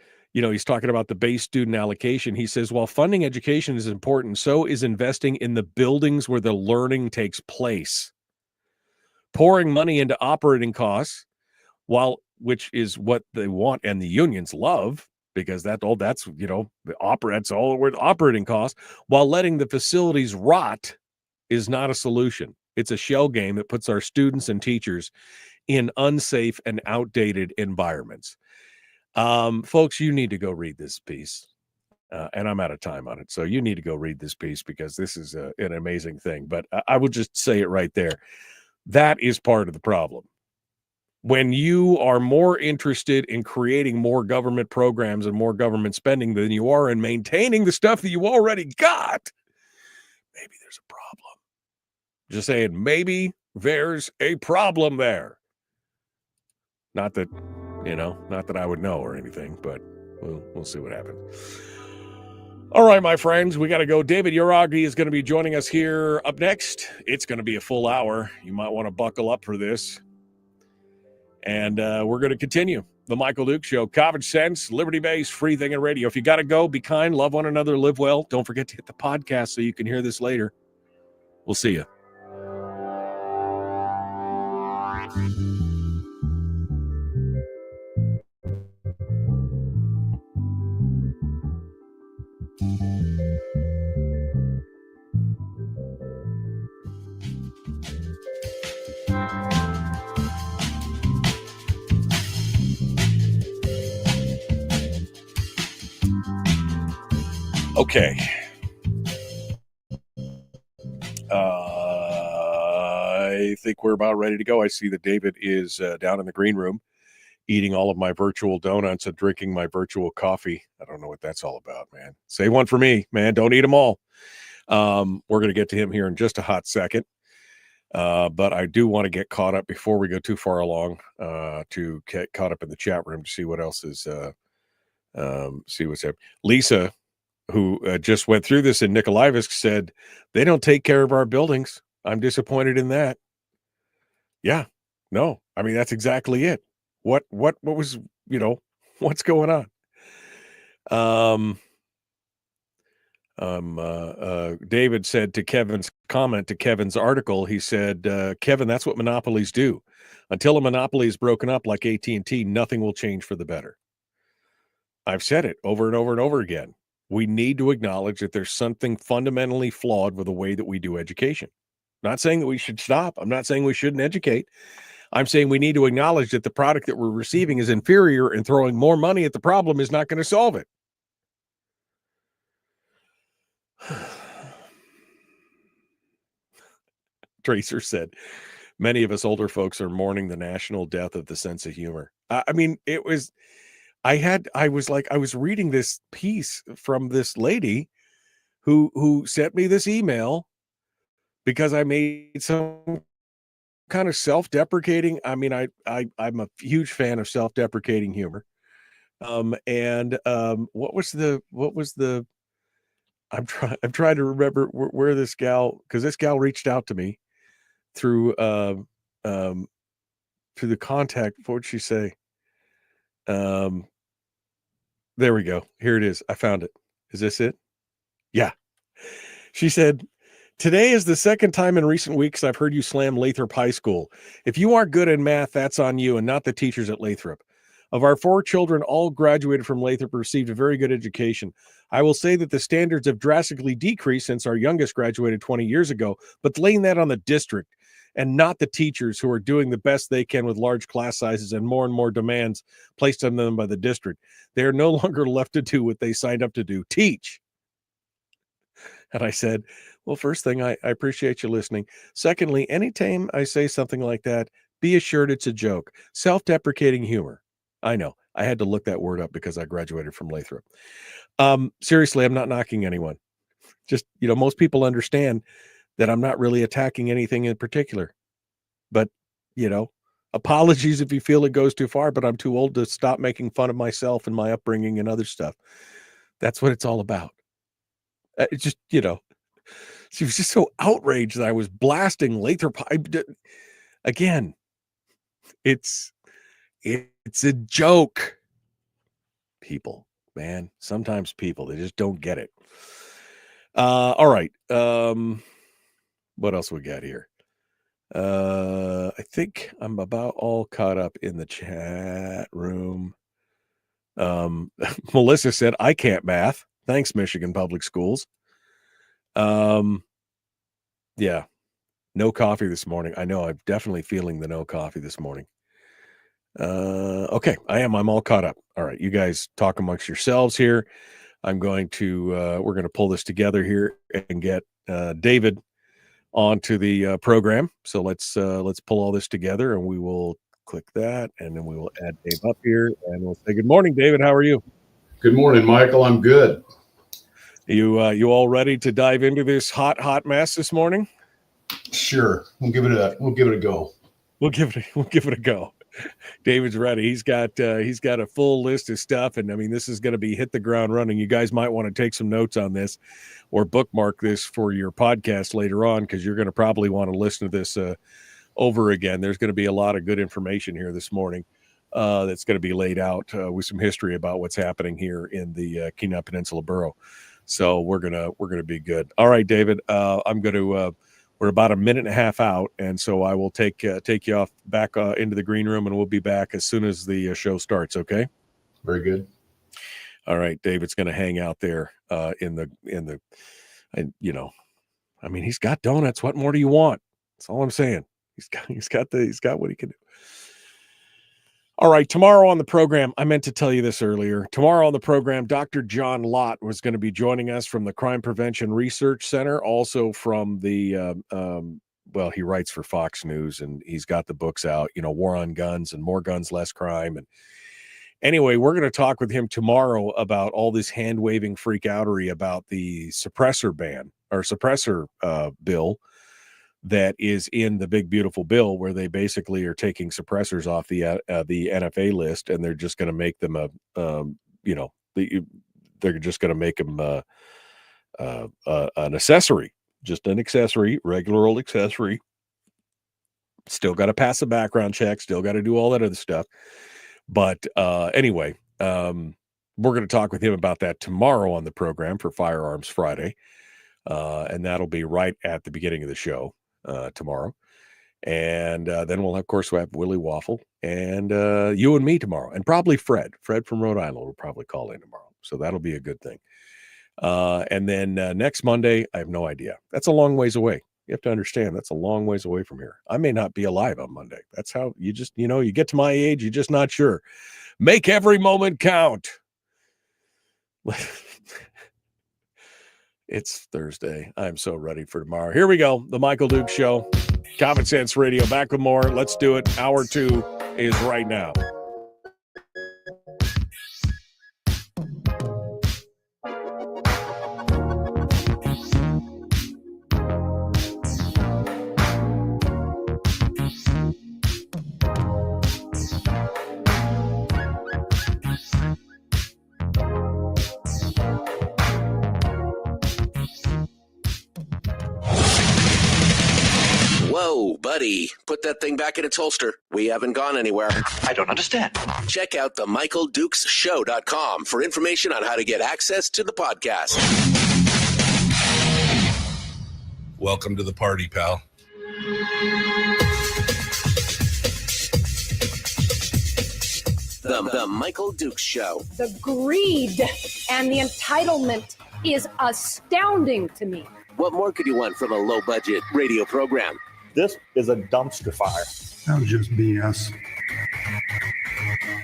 talking about the base student allocation. He says, while funding education is important, so is investing in the buildings where the learning takes place. Pouring money into operating costs, which is what they want and the unions love, because that's all where the operating costs, while letting the facilities rot is not a solution. It's a shell game that puts our students and teachers in unsafe and outdated environments. Folks, you need to go read this piece. And I'm out of time on it. So you need to go read this piece because this is an amazing thing. But I will just say it right there. That is part of the problem. When you are more interested in creating more government programs and more government spending than you are in maintaining the stuff that you already got, maybe there's a problem. Just saying, maybe there's a problem there. Not that I would know or anything, but we'll see what happens. All right, my friends, we got to go. David Yragui is going to be joining us here up next. It's going to be a full hour. You might want to buckle up for this. And we're going to continue the Michael Duke Show. Common sense, liberty-based, free thinking radio. If you got to go, be kind, love one another, live well. Don't forget to hit the podcast so you can hear this later. We'll see you. Okay. I think we're about ready to go. I see that David is down in the green room eating all of my virtual donuts and drinking my virtual coffee. I don't know what that's all about, man. Save one for me, man. Don't eat them all. We're going to get to him here in just a hot second. But I do want to get caught up before we go too far along to get caught up in the chat room to see what else is, see what's happening. Lisa, who just went through this in Nikolaevsk, said, they don't take care of our buildings. I'm disappointed in that. Yeah, no, I mean, that's exactly it. What was, what's going on? David said to Kevin's comment to Kevin's article, he said, Kevin, that's what monopolies do. Until a monopoly is broken up like AT&T, nothing will change for the better. I've said it over and over and over again. We need to acknowledge that there's something fundamentally flawed with the way that we do education. Not saying that we should stop. I'm not saying we shouldn't educate. I'm saying we need to acknowledge that the product that we're receiving is inferior, and throwing more money at the problem is not going to solve it. Tracer said, many of us older folks are mourning the national death of the sense of humor. I mean, it was, I was reading this piece from this lady who sent me this email because I made some kind of self-deprecating. I mean, I'm a huge fan of self-deprecating humor. What was the, I'm trying to remember where this gal, because this gal reached out to me through the contact. What would she say? There we go. Here it is. I found it. Is this it? Yeah. She said, today is the second time in recent weeks I've heard you slam Lathrop High School. If you aren't good in math, that's on you and not the teachers at Lathrop. Of our 4 children, all graduated from Lathrop, received a very good education. I will say that the standards have drastically decreased since our youngest graduated 20 years ago, but laying that on the district and not the teachers, who are doing the best they can with large class sizes and more demands placed on them by the district. They are no longer left to do what they signed up to do, teach. And I said, well, first thing, I appreciate you listening. Secondly, anytime I say something like that, be assured it's a joke. Self-deprecating humor. I know. I had to look that word up because I graduated from Lathrop. Seriously, I'm not knocking anyone. Just, most people understand that I'm not really attacking anything in particular. But, apologies if you feel it goes too far, but I'm too old to stop making fun of myself and my upbringing and other stuff. That's what it's all about. It's just, she was just so outraged that I was blasting Lathrop. Again, it's a joke. People, man, sometimes people, they just don't get it. All right. What else we got here? I think I'm about all caught up in the chat room. Melissa said, I can't math. Thanks, Michigan Public Schools. Yeah, no coffee this morning. I know, I'm definitely feeling the no coffee this morning. Okay, I'm all caught up. All right, you guys talk amongst yourselves here. I'm going to, we're going to pull this together here and get David onto the program. So let's pull all this together, and we will click that, and then we will add Dave up here, and we'll say good morning, David. How are you? Good morning, Michael. I'm good. You all ready to dive into this hot mess this morning? Sure. We'll give it a go. We'll give it a go. David's ready. He's got a full list of stuff, and I mean, this is going to be hit the ground running. You guys might want to take some notes on this, or bookmark this for your podcast later on, because you're going to probably want to listen to this over again. There's going to be a lot of good information here this morning that's going to be laid out with some history about what's happening here in the Kenai Peninsula Borough. So we're gonna be good. All right, David. We're about a minute and a half out, and so I will take you off back into the green room, and we'll be back as soon as the show starts. Okay. Very good. All right, David's going to hang out there in the. I mean, he's got donuts. What more do you want? That's all I'm saying. He's got what he can do. All right, tomorrow on the program, I meant to tell you this earlier. Tomorrow on the program, Dr. John Lott was going to be joining us from the Crime Prevention Research Center, also from the, well, he writes for Fox News, and he's got the books out, War on Guns and More Guns, Less Crime. And anyway, we're going to talk with him tomorrow about all this hand-waving freakoutery about the suppressor ban or suppressor bill that is in the big beautiful bill, where they basically are taking suppressors off the NFA list, and they're just going to make them they're just going to make them an accessory, just an accessory, regular old accessory. Still got to pass a background check, still got to do all that other stuff. But anyway, we're going to talk with him about that tomorrow on the program for Firearms Friday, and that'll be right at the beginning of the show. Tomorrow, and then we'll of course have Willie Waffle and you and me tomorrow, and probably Fred from Rhode Island will probably call in tomorrow, so that'll be a good thing. And then next Monday, I have no idea. That's a long ways away. You have to understand, that's a long ways away from here. I may not be alive on Monday. That's how you just, you get to my age, you're just not sure. Make every moment count. It's Thursday. I'm so ready for tomorrow. Here we go. The Michael Duke Show. Common Sense Radio. Back with more. Let's do it. Hour 2 is right now. Whoa, buddy. Put that thing back in its holster. We haven't gone anywhere. I don't understand. Check out the MichaelDukesShow.com for information on how to get access to the podcast. Welcome to the party, pal. The Michael Dukes Show. The greed and the entitlement is astounding to me. What more could you want from a low-budget radio program? This is a dumpster fire. That was just BS.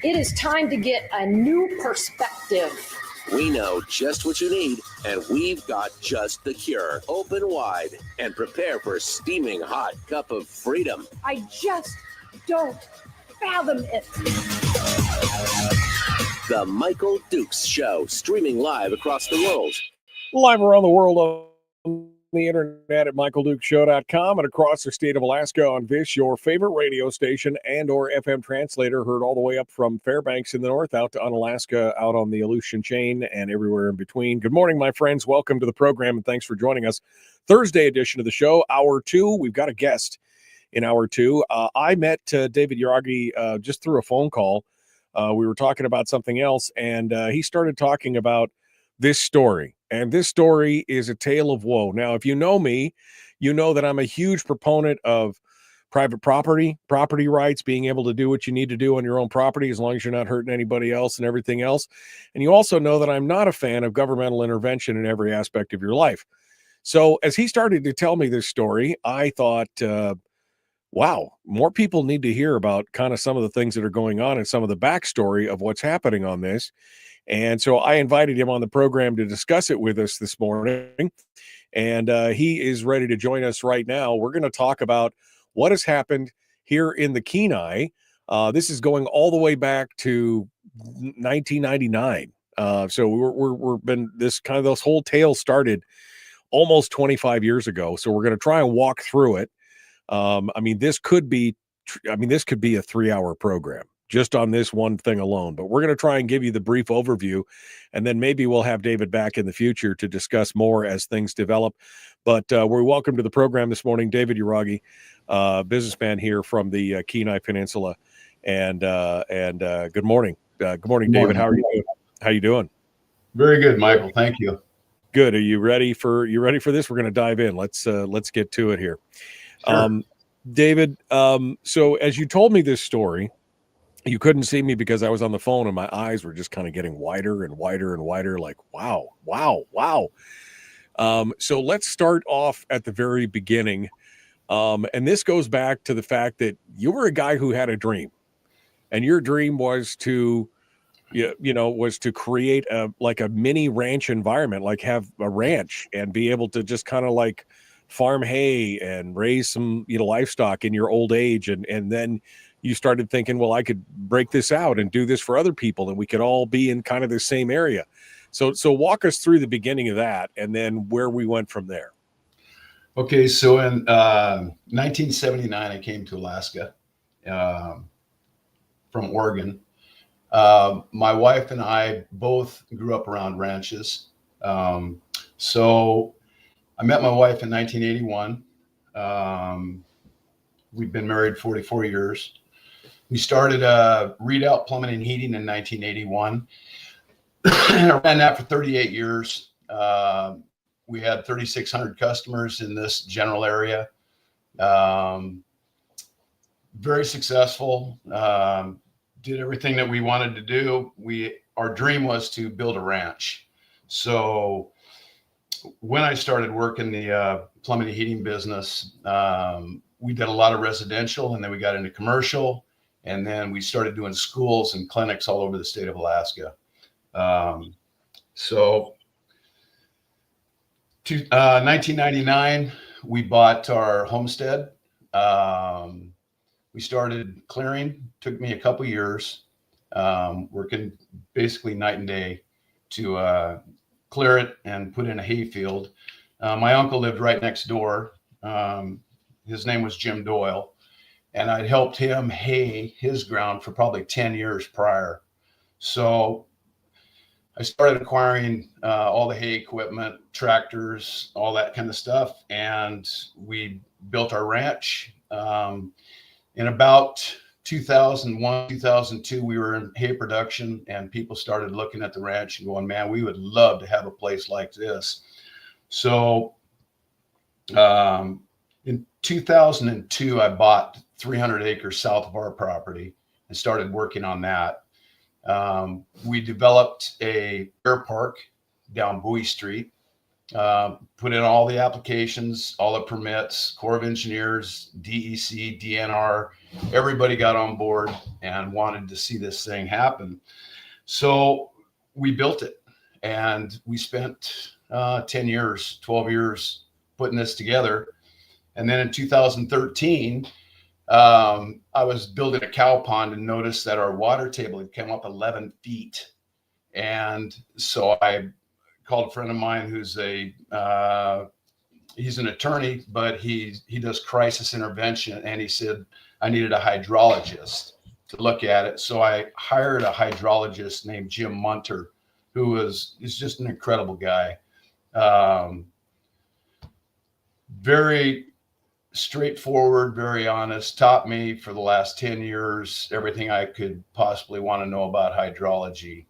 It is time to get a new perspective. We know just what you need, and we've got just the cure. Open wide and prepare for a steaming hot cup of freedom. I just don't fathom it. The Michael Dukes Show, streaming live across the world. Live around the world on the internet at michaeldukeshow.com and across the state of Alaska on this, your favorite radio station and or FM translator, heard all the way up from Fairbanks in the north out to Unalaska, out on the Aleutian chain and everywhere in between. Good morning, my friends. Welcome to the program, and thanks for joining us. Thursday edition of the show, hour 2. We've got a guest in hour 2. I met David Yragui just through a phone call. We were talking about something else, and he started talking about this story. And this story is a tale of woe. Now, if you know me, you know that I'm a huge proponent of private property rights, being able to do what you need to do on your own property as long as you're not hurting anybody else and everything else. And you also know that I'm not a fan of governmental intervention in every aspect of your life. So as he started to tell me this story, I thought, wow, more people need to hear about kind of some of the things that are going on and some of the backstory of what's happening on this. And so I invited him on the program to discuss it with us this morning. And he is ready to join us right now. We're going to talk about what has happened here in the Kenai. This is going all the way back to 1999. So we're been this whole tale started almost 25 years ago. So we're going to try and walk through it. This could be a 3-hour program just on this one thing alone, but we're going to try and give you the brief overview, and then maybe we'll have David back in the future to discuss more as things develop. But we're welcome to the program this morning, David Yragui, businessman here from the Kenai Peninsula, and good morning. Good morning, David. How are you doing? How you doing? Very good, Michael. Thank you. Good. Are you ready for this? We're going to dive in. Let's get to it here. Sure. David, so as you told me this story, you couldn't see me because I was on the phone and my eyes were just kind of getting wider and wider and wider, like, wow. So let's start off at the very beginning. And this goes back to the fact that you were a guy who had a dream. and your dream was to, was to create a mini ranch environment, like have a ranch and be able to just kind of like farm hay and raise some, livestock in your old age. And then you started thinking, well, I could break this out and do this for other people, and we could all be in kind of the same area. So walk us through the beginning of that and then where we went from there. Okay, so in 1979, I came to Alaska from Oregon. My wife and I both grew up around ranches. So I met my wife in 1981. We've been married 44 years. We started Readout Plumbing and Heating in 1981. And I ran that for 38 years. We had 3,600 customers in this general area. Very successful. Did everything that we wanted to do. Our dream was to build a ranch. So when I started working the plumbing and heating business, we did a lot of residential, and then we got into commercial, and then we started doing schools and clinics all over the state of Alaska. So 1999, we bought our homestead. We started clearing. Took me a couple years, working basically night and day to clear it and put in a hay field. My uncle lived right next door. His name was Jim Doyle, and I'd helped him hay his ground for probably 10 years prior. So I started acquiring all the hay equipment, tractors, all that kind of stuff, and we built our ranch. In about 2001, 2002, we were in hay production, and people started looking at the ranch and going, man, we would love to have a place like this. So in 2002, I bought 300 acres south of our property and started working on that. We developed a air park down Bowie Street, put in all the applications, all the permits, Corps of Engineers, DEC, DNR, everybody got on board and wanted to see this thing happen. So we built it, and we spent 10 years, 12 years putting this together. And then in 2013, I was building a cow pond and noticed that our water table had come up 11 feet. And so I called a friend of mine who's he's an attorney, but he does crisis intervention. And he said, I needed a hydrologist to look at it. So I hired a hydrologist named Jim Munter, who is just an incredible guy. Very straightforward, very honest, taught me for the last 10 years everything I could possibly want to know about hydrology.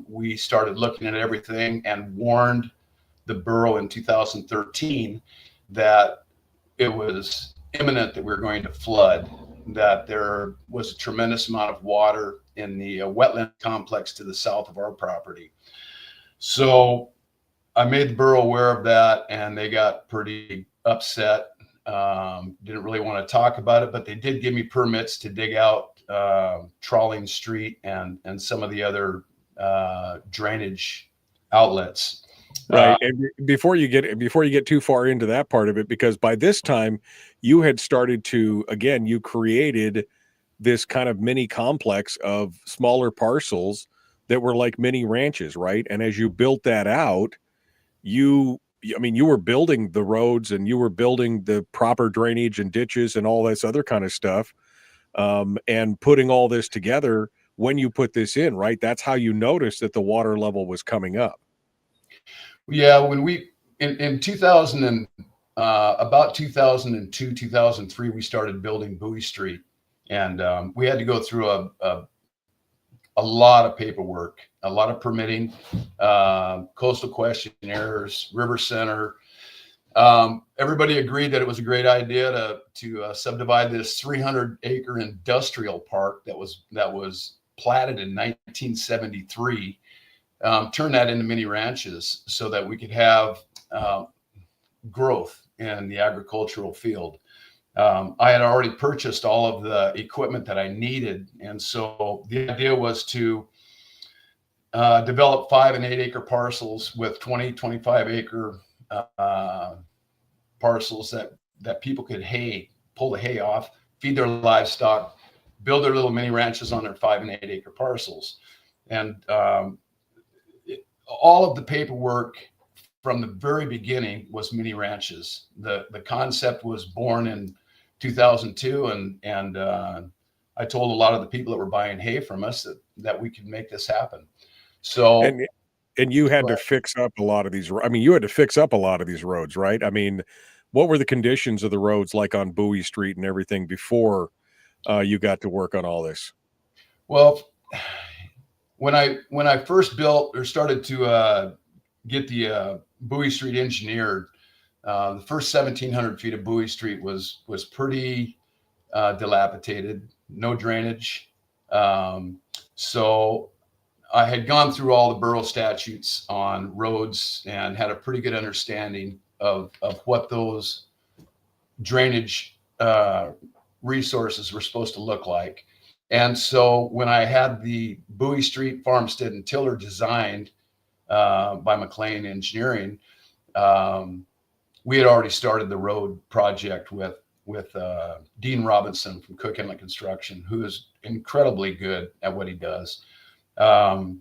We started looking at everything and warned the borough in 2013 that it was imminent that we were going to flood, that there was a tremendous amount of water in the wetland complex to the south of our property. So I made the borough aware of that, and they got pretty upset. Didn't really want to talk about it, but they did give me permits to dig out Trawling Street and some of the other drainage outlets. Right. And before you get too far into that part of it, because by this time you had started to, again, you created this kind of mini complex of smaller parcels that were like mini ranches, right? And as you built that out, you were building the roads, and you were building the proper drainage and ditches and all this other kind of stuff, and putting all this together. When you put this in, right, that's how you noticed that the water level was coming up. Yeah, when we in 2000 and about 2002, 2003, we started building Bowie Street, and we had to go through a lot of paperwork, a lot of permitting, coastal questionnaires, river center. Everybody agreed that it was a great idea to subdivide this 300-acre industrial park that was platted in 1973, turn that into mini ranches so that we could have growth in the agricultural field. I had already purchased all of the equipment that I needed. And so the idea was to develop 5 and 8 acre parcels with 20, 25 acre parcels that people could pull the hay off, feed their livestock, build their little mini ranches on their 5 and 8 acre parcels. And all of the paperwork from the very beginning was mini ranches. The concept was born in 2002, and I told a lot of the people that were buying hay from us that we could make this happen. So and you had to fix up a lot of these. I mean, you had to fix up a lot of these roads, right? I mean, what were the conditions of the roads like on Bowie Street and everything before you got to work on all this? Well, when I first built or started to get the Bowie Street engineered, the first 1,700 feet of Bowie Street was pretty dilapidated, no drainage. So I had gone through all the borough statutes on roads and had a pretty good understanding of what those drainage resources were supposed to look like. And so when I had the Bowie Street, Farmstead, and Tiller designed by McLean Engineering, we had already started the road project with Dean Robinson from Cook Inlet Construction, who is incredibly good at what he does. So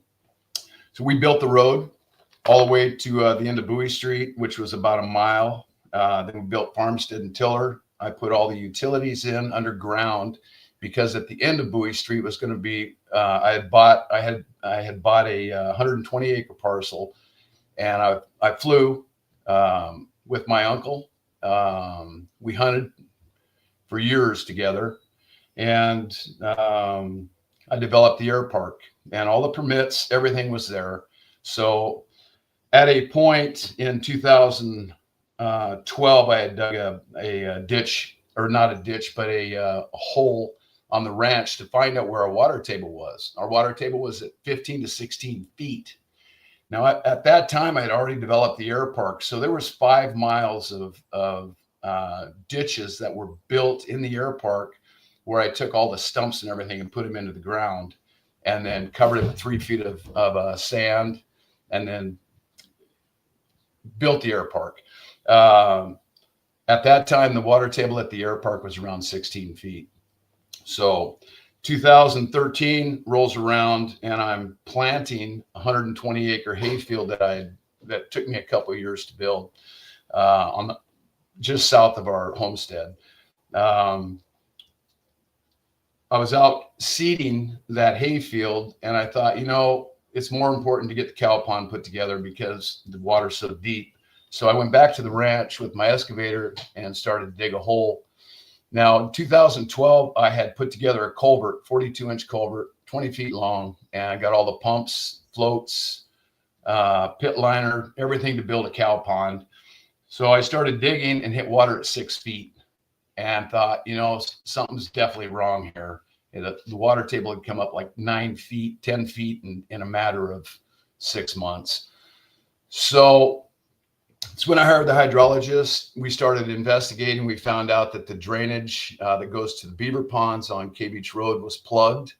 we built the road all the way to the end of Bowie Street, which was about a mile. Then we built Farmstead and Tiller. I put all the utilities in underground because at the end of Bowie Street was going to be, I had bought a 120 acre parcel, and I flew with my uncle. We hunted for years together, and I developed the air park and all the permits, everything was there. So at a point in 2012, I had dug a ditch, or not a ditch, but a hole on the ranch to find out where our water table was. Our water table was at 15 to 16 feet. Now, at that time, I had already developed the air park. So there was 5 miles of ditches that were built in the air park where I took all the stumps and everything and put them into the ground and then covered it with 3 feet of sand and then built the air park. At that time, the water table at the air park was around 16 feet. So 2013 rolls around and I'm planting a 120 acre hayfield that took me a couple of years to build just south of our homestead. I was out seeding that hayfield and I thought, it's more important to get the cow pond put together because the water's so deep. So I went back to the ranch with my excavator and started to dig a hole. Now, in 2012, I had put together a culvert, 42-inch culvert, 20 feet long, and I got all the pumps, floats, pit liner, everything to build a cow pond. So I started digging and hit water at 6 feet and thought, something's definitely wrong here. The water table had come up like 9 feet, 10 feet in a matter of 6 months. So it's when I hired the hydrologist. We started investigating. We found out that the drainage that goes to the beaver ponds on K Beach Road was plugged.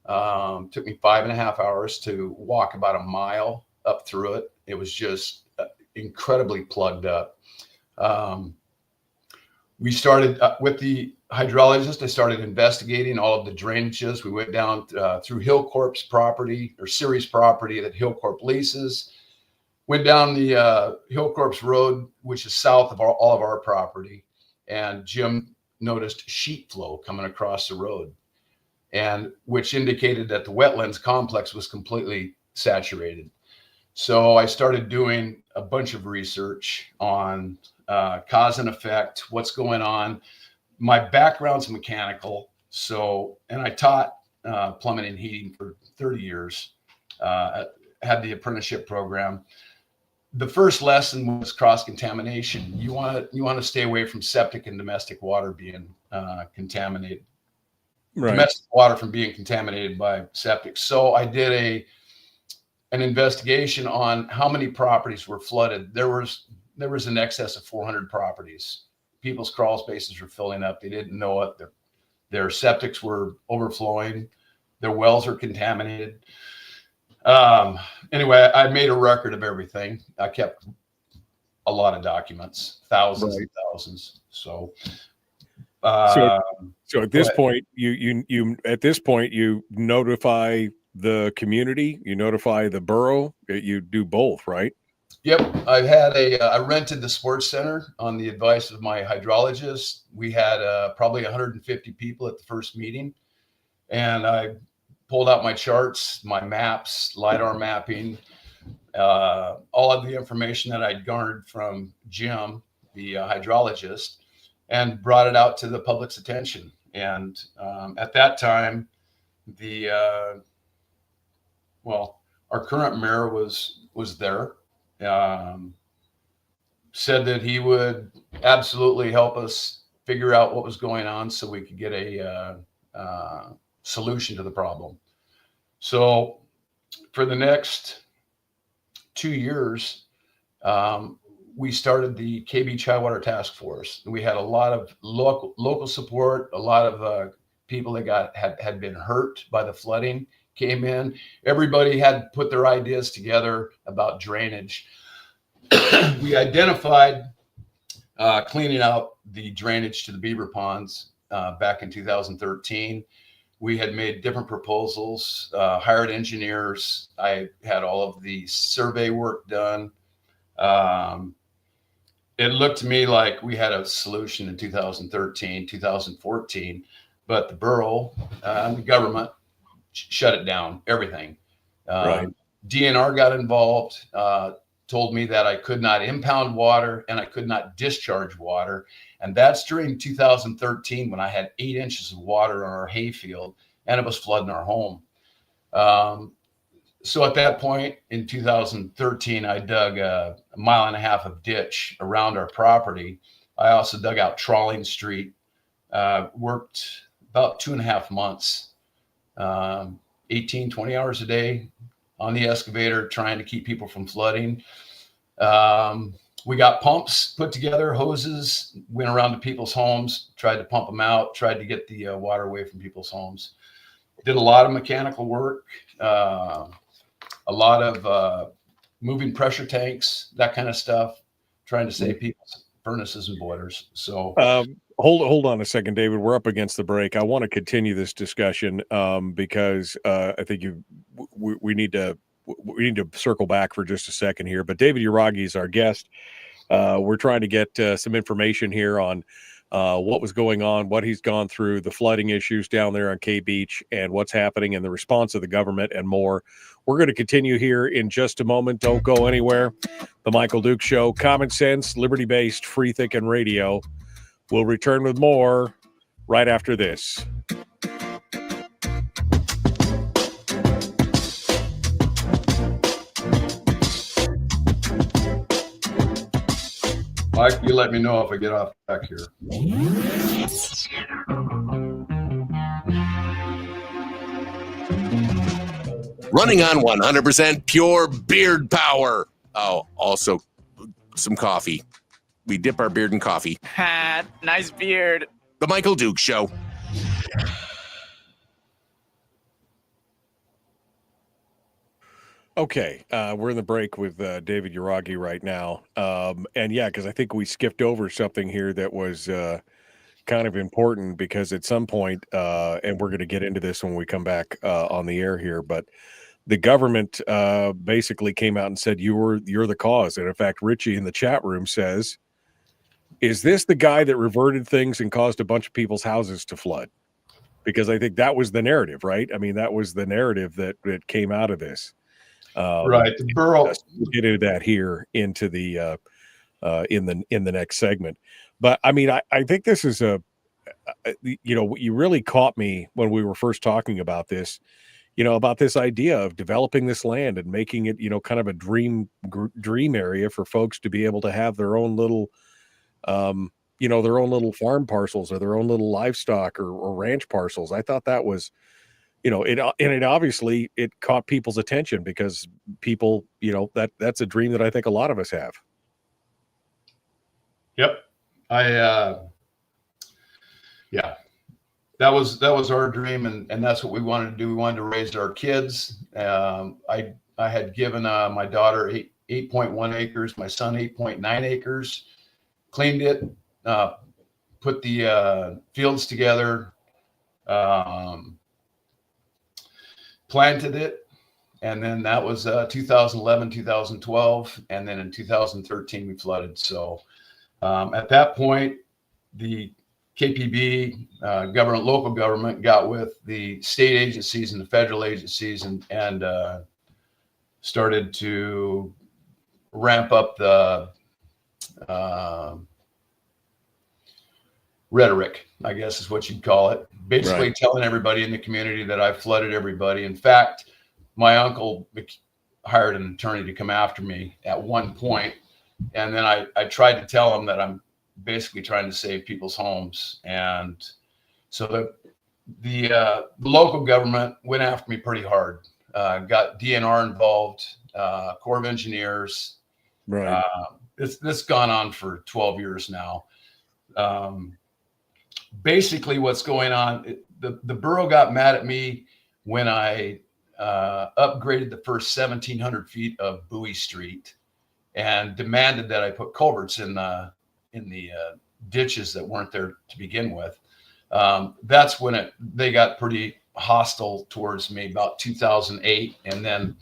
Took me 5.5 hours to walk about a mile up through it. It was just incredibly plugged up. We started with the hydrologist. I started investigating all of the drainages. We went down through Hillcorp's property or Ceres property that Hillcorp leases. Went down the Hillcorp's road, which is south of all of our property. And Jim noticed sheet flow coming across the road, and which indicated that the wetlands complex was completely saturated. So I started doing a bunch of research on cause and effect, what's going on. My background's mechanical, and I taught plumbing and heating for 30 years, had the apprenticeship program. The first lesson was cross-contamination. You want to stay away from septic and domestic water being contaminated. Right. Domestic water from being contaminated by septic. So I did an investigation on how many properties were flooded. There was in excess of 400 properties people's crawl spaces were filling up. They didn't know it. Their septics were overflowing. Their wells are contaminated. Anyway, I made a record of everything. I kept a lot of documents, thousands and thousands. So at this point, you notify the community, you notify the borough, you do both, right? Yep. I rented the sports center on the advice of my hydrologist. We had probably 150 people at the first meeting, and I pulled out my charts, my maps, LiDAR mapping, all of the information that I'd garnered from Jim, the hydrologist, and brought it out to the public's attention. And at that time, our current mayor was there, said that he would absolutely help us figure out what was going on so we could get a solution to the problem. So for the next 2 years, we started the KB High Water Task Force. We had a lot of local support. A lot of people that had been hurt by the flooding came in. Everybody had put their ideas together about drainage. We identified cleaning out the drainage to the beaver ponds back in 2013. We had made different proposals, hired engineers. I had all of the survey work done. It looked to me like we had a solution in 2013, 2014, but the borough and the government shut it down, everything. DNR got involved, told me that I could not impound water and I could not discharge water. And that's during 2013 when I had 8 inches of water on our hayfield and it was flooding our home. So at that point in 2013, I dug a 1.5 miles of ditch around our property. I also dug out Trawling Street, worked about 2.5 months, 18, 20 hours a day on the excavator, trying to keep people from flooding. We got pumps put together, hoses, went around to people's homes, tried to pump them out, tried to get the water away from people's homes. Did a lot of mechanical work, a lot of moving pressure tanks, that kind of stuff, trying to save people's furnaces and boilers. So hold on a second, David. We're up against the break. I want to continue this discussion because I think we need to circle back for just a second here. But David Yragui is our guest. We're trying to get some information here on what was going on, what he's gone through, the flooding issues down there on K Beach, and what's happening and the response of the government and more. We're going to continue here in just a moment. Don't go anywhere. The Michael Duke Show, common sense, liberty-based, free thinking radio. We'll return with more right after this. Mike, you let me know if I get off back here. Running on 100% pure beard power. Oh, also some coffee. We dip our beard in coffee. Nice beard. The Michael Duke Show. Okay, we're in the break with David Yragui right now. And yeah, because I think we skipped over something here that was kind of important because at some point, and we're going to get into this when we come back on the air here, but the government basically came out and said, you're the cause. And in fact, Richie in the chat room says, is this the guy that reverted things and caused a bunch of people's houses to flood? Because I think that was the narrative, right? I mean, that was the narrative that came out of this. Right. The borough. We'll get into that here into the in the next segment. But I mean, I think this is you really caught me when we were first talking about this, about this idea of developing this land and making it, kind of a dream area for folks to be able to have their own little, their own little farm parcels or their own little livestock or ranch parcels. I thought that was, it obviously it caught people's attention because people, that's a dream that I think a lot of us have. Yep. Yeah, that was our dream, and that's what we wanted to do. We wanted to raise our kids. I had given my daughter 8.1 acres, my son 8.9 acres, cleaned it, put the fields together, planted it, and then that was 2011, 2012, and then in 2013 we flooded. So at that point, the KPB, local government, got with the state agencies and the federal agencies and started to ramp up the rhetoric, I guess is what you'd call it. Basically telling everybody in the community that I flooded everybody. In fact, my uncle hired an attorney to come after me at one point, and then I tried to tell him that I'm basically trying to save people's homes. And so the local government went after me pretty hard, got DNR involved, Corps of Engineers. Right. It's gone on for 12 years now. Basically what's going on, the borough got mad at me when I upgraded the first 1,700 feet of Bowie Street and demanded that I put culverts in the ditches that weren't there to begin with. That's when they got pretty hostile towards me, about 2008. And then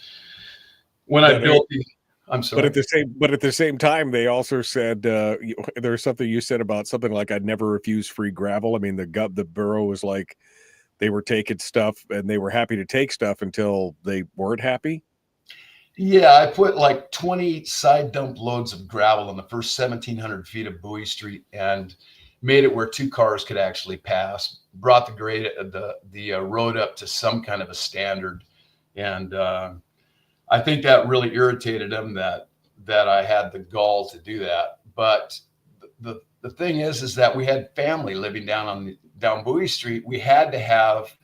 when I built I'm sorry. But at the same time, they also said there's something you said about something like I'd never refuse free gravel. I mean, the borough was like they were taking stuff and they were happy to take stuff until they weren't happy. Yeah, I put like 20 side dump loads of gravel on the first 1,700 feet of Bowie Street and made it where two cars could actually pass. Brought the grade the road up to some kind of a standard, and I think that really irritated them that I had the gall to do that. But the thing is that we had family living down Bowie Street. We had to have.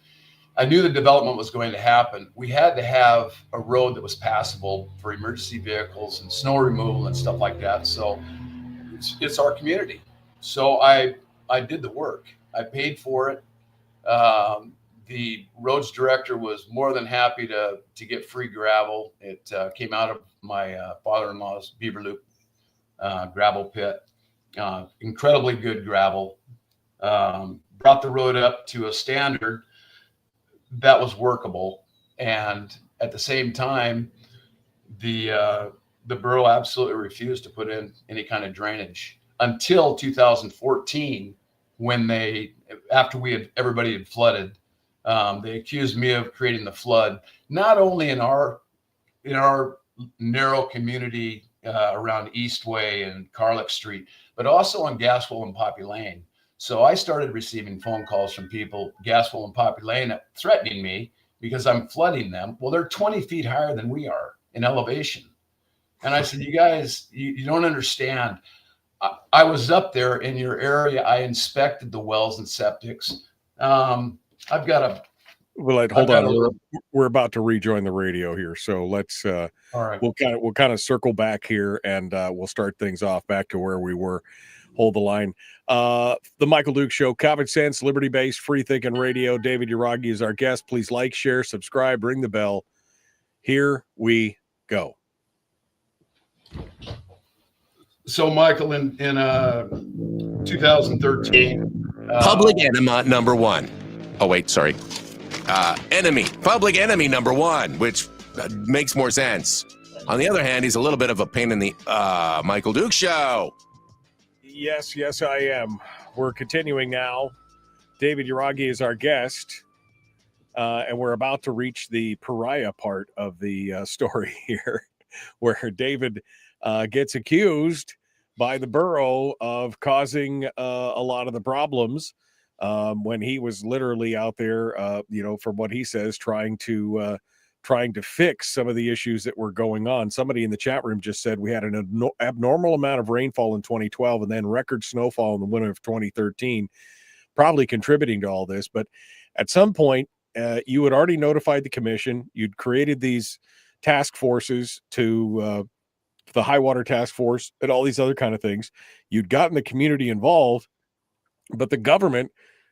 I knew the development was going to happen. We had to have a road that was passable for emergency vehicles and snow removal and stuff like that. So it's our community. So I did the work. I paid for it. The roads director was more than happy to get free gravel. It came out of my father-in-law's Beaver Loop gravel pit. Incredibly good gravel. Brought the road up to a standard that was workable, and at the same time, the borough absolutely refused to put in any kind of drainage until 2014, when after everybody had flooded, they accused me of creating the flood, not only in our narrow community around Eastway and Carlick Street, but also on Gaswell and Poppy Lane. So I started receiving phone calls from people, Gaswell and Poppy Lane, threatening me because I'm flooding them. Well, they're 20 feet higher than we are in elevation. And I said, you guys, you don't understand. I was up there in your area. I inspected the wells and septics. I've got a... Well, hold on. We're about to rejoin the radio here. So let's, all right. We'll kind of circle back here and we'll start things off back to where we were. Hold the line. The Michael Duke Show, common sense, liberty-based, free-thinking radio. David Yragui is our guest. Please like, share, subscribe, ring the bell. Here we go. So, Michael, in 2013, public enema number one. Oh, wait, sorry. Public enemy number one, which makes more sense. On the other hand, he's a little bit of a pain in the Michael Duke Show. Yes, I am. We're continuing now. David Yragui is our guest, and we're about to reach the pariah part of the story here, where David gets accused by the borough of causing a lot of the problems when he was literally out there, from what he says, trying to fix some of the issues that were going on. Somebody in the chat room just said we had an abnormal amount of rainfall in 2012 and then record snowfall in the winter of 2013, probably contributing to all this. But at some point, you had already notified the commission. You'd created these task forces to the high water task force and all these other kind of things. You'd gotten the community involved, but the government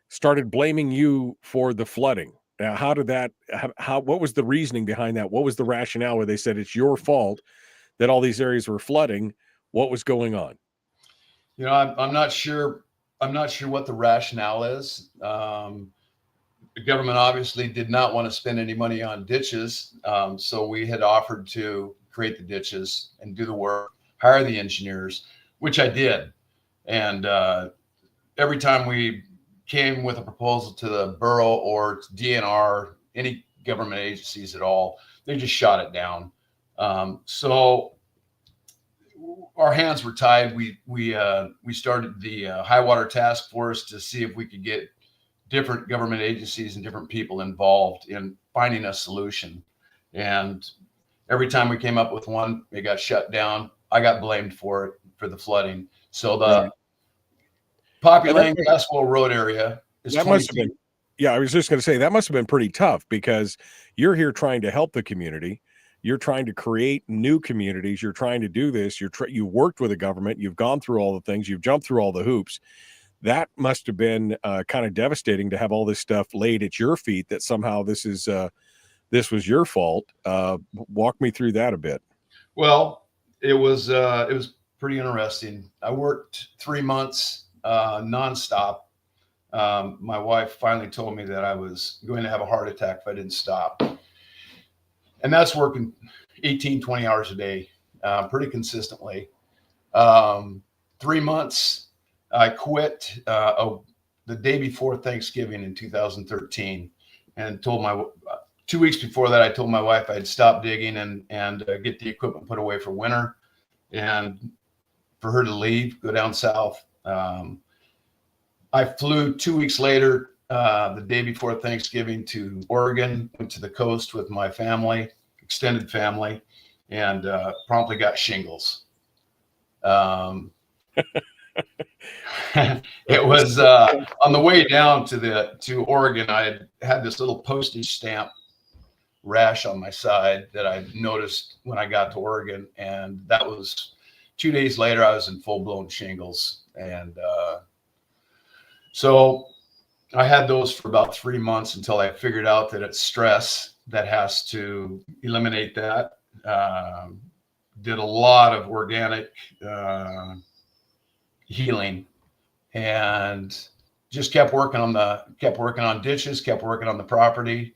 started blaming you for the flooding. Now, how did that, what was the reasoning behind that? What was the rationale where they said it's your fault that all these areas were flooding? What was going on? You know, I'm not sure. I'm not sure what the rationale is. The government obviously did not want to spend any money on ditches. So we had offered to create the ditches and do the work, hire the engineers, which I did. And every time we came with a proposal to the borough or to DNR, any government agencies at all, they just shot it down. So our hands were tied. We started the high water task force to see if we could get different government agencies and different people involved in finding a solution. And every time we came up with one, it got shut down. I got blamed for it, for the flooding. So the Popular Glasswell Road area is that must have been, yeah, I was just going to say that must have been pretty tough, because you're here trying to help the community. You're trying to create new communities. You're trying to do this. You worked with the government. You've gone through all the things. You've jumped through all the hoops. That must have been kind of devastating to have all this stuff laid at your feet, that somehow this was your fault. Walk me through that a bit. Well, it was pretty interesting. I worked 3 months nonstop. My wife finally told me that I was going to have a heart attack if I didn't stop. And that's working 18, 20 hours a day, pretty consistently. 3 months, I quit the day before Thanksgiving in 2013, and told 2 weeks before that, I told my wife I'd stop digging and get the equipment put away for winter, and for her to leave, go down south. I flew 2 weeks later, the day before Thanksgiving, to Oregon, went to the coast with my family, extended family, and promptly got shingles. It was on the way down to Oregon. I had this little postage stamp rash on my side that I noticed when I got to Oregon, and that was 2 days later. I was in full-blown shingles, and so I had those for about 3 months until I figured out that it's stress that has to eliminate that. Did a lot of organic healing, and just kept working on ditches, kept working on the property,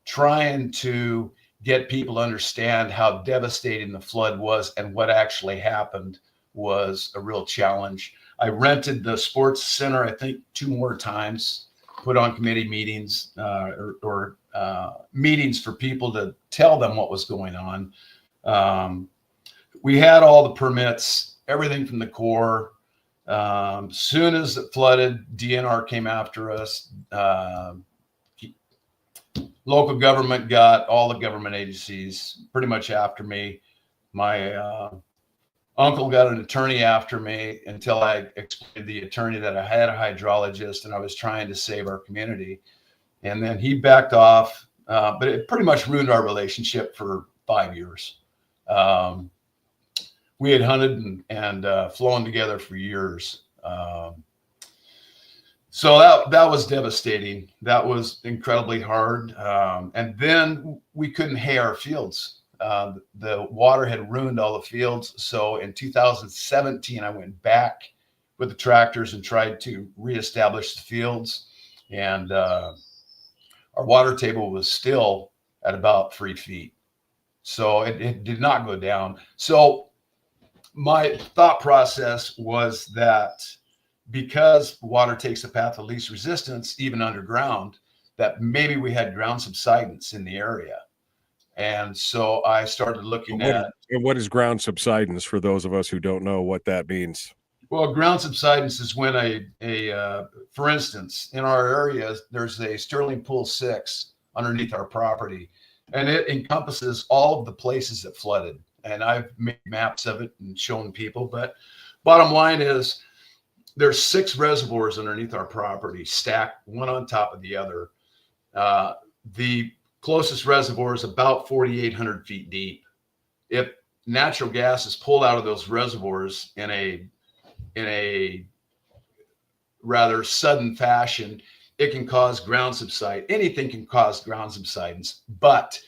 trying to get people to understand how devastating the flood was, and what actually happened was a real challenge. I rented the sports center, I think 2 more times, put on committee meetings or meetings for people to tell them what was going on. We had all the permits, everything from the Corps. Soon as it flooded, DNR came after us. Local government got all the government agencies pretty much after me. My uncle got an attorney after me, until I explained to the attorney that I had a hydrologist and I was trying to save our community. And then he backed off, but it pretty much ruined our relationship for 5 years. We had hunted and flown together for years. So that was devastating. That was incredibly hard. And then we couldn't hay our fields. The water had ruined all the fields. So in 2017, I went back with the tractors and tried to reestablish the fields. And our water table was still at about 3 feet. So it did not go down. So my thought process was that because water takes the path of least resistance, even underground, that maybe we had ground subsidence in the area. And so I started looking at. And what is ground subsidence, for those of us who don't know what that means? Well, ground subsidence is when for instance, in our area, there's a Sterling Pool 6 underneath our property, and it encompasses all of the places that flooded. And I've made maps of it and shown people, but bottom line is there's 6 reservoirs underneath our property, stacked one on top of the other. The closest reservoir is about 4,800 feet deep. If natural gas is pulled out of those reservoirs in a rather sudden fashion, it can cause ground subside. Anything can cause ground subsidence. But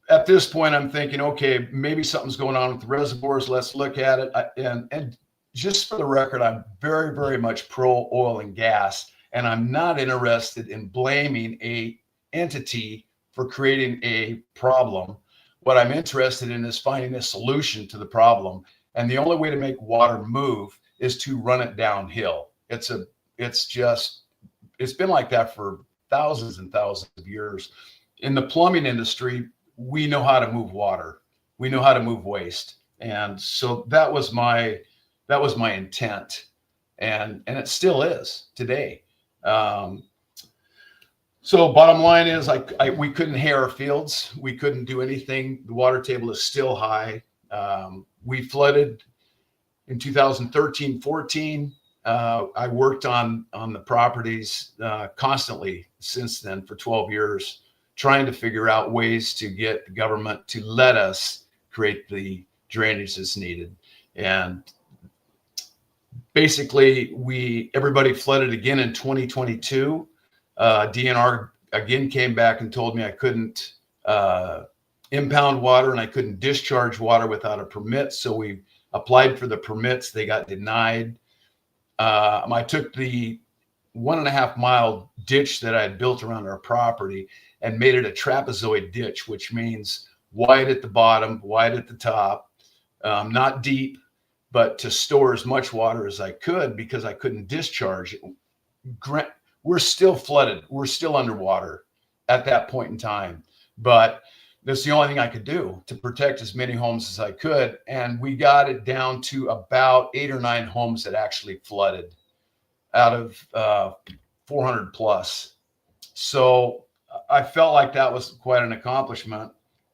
at this point, I'm thinking, okay, maybe something's going on with the reservoirs. Let's look at it. And just for the record, I'm very, very much pro oil and gas, and I'm not interested in blaming a entity for creating a problem. What I'm interested in is finding a solution to the problem. And the only way to make water move is to run it downhill. It's been like that for thousands and thousands of years. In the plumbing industry, we know how to move water. We know how to move waste. And so that was my intent. And it still is today. So bottom line is we couldn't hay our fields. We couldn't do anything. The water table is still high. We flooded in 2013, 14. I worked on the properties constantly since then for 12 years, trying to figure out ways to get the government to let us create the drainage that's needed. And basically, everybody flooded again in 2022. DNR again came back and told me I couldn't impound water and I couldn't discharge water without a permit. So we applied for the permits. They got denied. I took the 1.5 mile ditch that I had built around our property and made it a trapezoid ditch, which means wide at the bottom, wide at the top, not deep, but to store as much water as I could because I couldn't discharge it. We're still flooded. We're still underwater at that point in time. But that's the only thing I could do to protect as many homes as I could. And we got it down to about 8 or 9 homes that actually flooded out of 400 plus. So I felt like that was quite an accomplishment.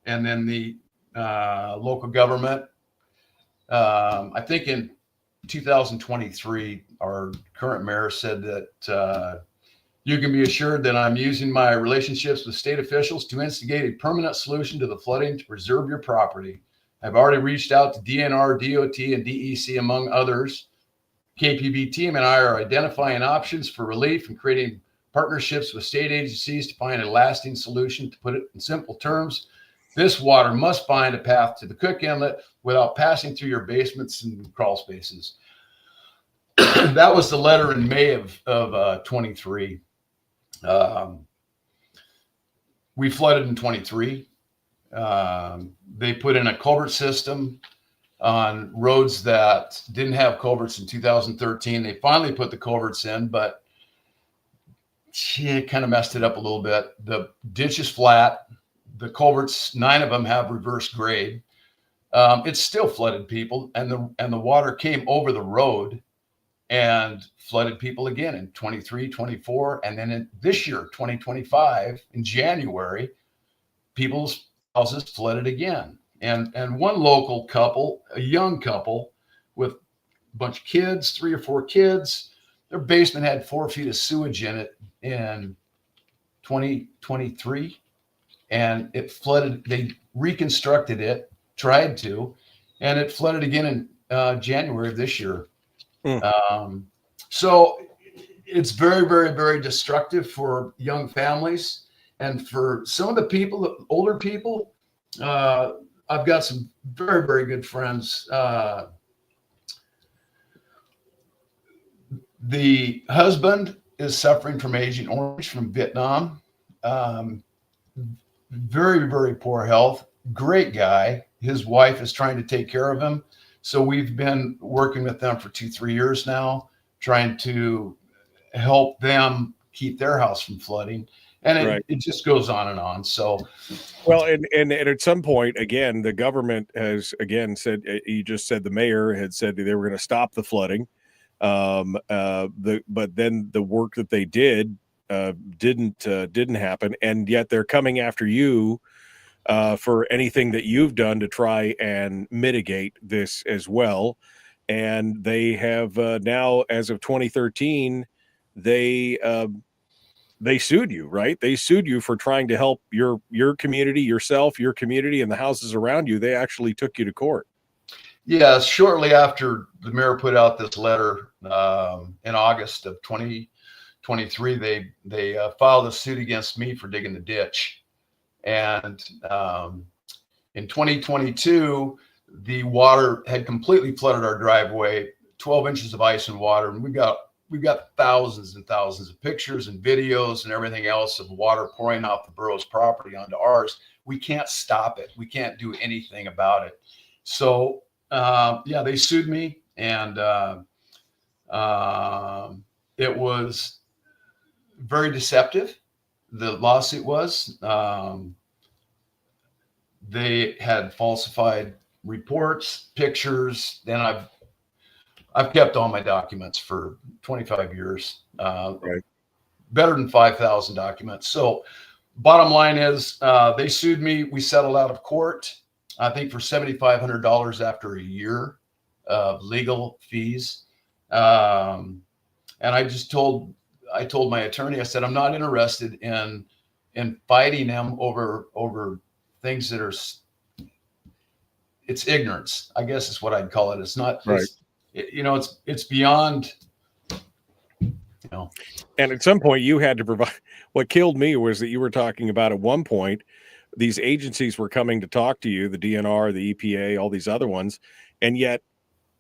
And then the local government, I think in 2023, our current mayor said that you can be assured that I'm using my relationships with state officials to instigate a permanent solution to the flooding to preserve your property. I've already reached out to DNR, DOT, and DEC, among others. KPB team and I are identifying options for relief and creating partnerships with state agencies to find a lasting solution. To put it in simple terms, this water must find a path to the Cook Inlet without passing through your basements and crawl spaces. That was the letter in May of 23. We flooded in 23. They put in a culvert system on roads that didn't have culverts in 2013. They finally put the culverts in, but it kind of messed it up a little bit. The ditch is flat. The culverts, 9 of them have reverse grade. It's still flooded people, and the water came over the road and flooded people again in 23, 24. And then in this year, 2025, in January, people's houses flooded again. And one local couple, a young couple with a bunch of kids, 3 or 4 kids, their basement had 4 feet of sewage in it in 2023. And it flooded. They reconstructed it, tried to, and it flooded again in January of this year. So it's very, very, very destructive for young families. And for some of the people, the older people, I've got some very, very good friends. The husband is suffering from Agent Orange from Vietnam. Very, very poor health. Great guy. His wife is trying to take care of him. So we've been working with them for 2-3 years now, trying to help them keep their house from flooding. And it just goes on and on. So, well, and at some point, again, the government has again said, you just said the mayor had said they were going to stop the flooding. But then the work that they did didn't happen. And yet they're coming after you for anything that you've done to try and mitigate this as well. And they have now, as of 2013, they they sued you, right? They sued you for trying to help your community, yourself, your community, and the houses around you. They actually took you to court. Yeah, shortly after the mayor put out this letter in August of 2023, they filed a suit against me for digging the ditch. And in 2022, the water had completely flooded our driveway, 12 inches of ice and water, and we've got thousands and thousands of pictures and videos and everything else of water pouring off the borough's property onto ours. We can't stop it. We can't do anything about it. So yeah, they sued me, and it was very deceptive. The lawsuit was, they had falsified reports, pictures. Then I've kept all my documents for 25 years, Right. Better than 5,000 documents. So bottom line is, they sued me. We settled out of court, I think for $7,500 after a year of legal fees. And I told my attorney, I said, I'm not interested in fighting them over things that are, it's ignorance, I guess is what I'd call it. It's not, right. It's beyond, And at some point you had to provide. What killed me was that you were talking about at one point, these agencies were coming to talk to you, the DNR, the EPA, all these other ones, and yet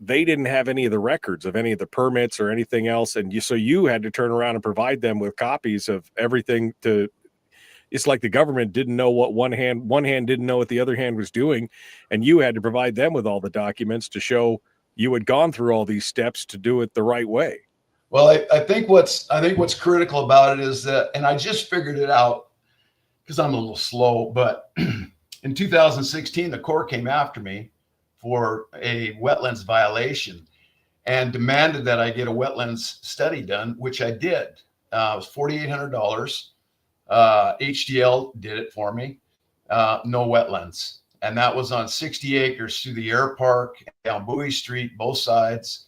they didn't have any of the records of any of the permits or anything else. And so you had to turn around and provide them with copies of everything. It's like the government didn't know what one hand didn't know what the other hand was doing. And you had to provide them with all the documents to show you had gone through all these steps to do it the right way. Well, I think what's critical about it is that, and I just figured it out because I'm a little slow, but in 2016, the Corps came after me for a wetlands violation and demanded that I get a wetlands study done, which I did. It was $4,800. HDL did it for me. No wetlands. And that was on 60 acres through the air park, down Bowie Street, both sides.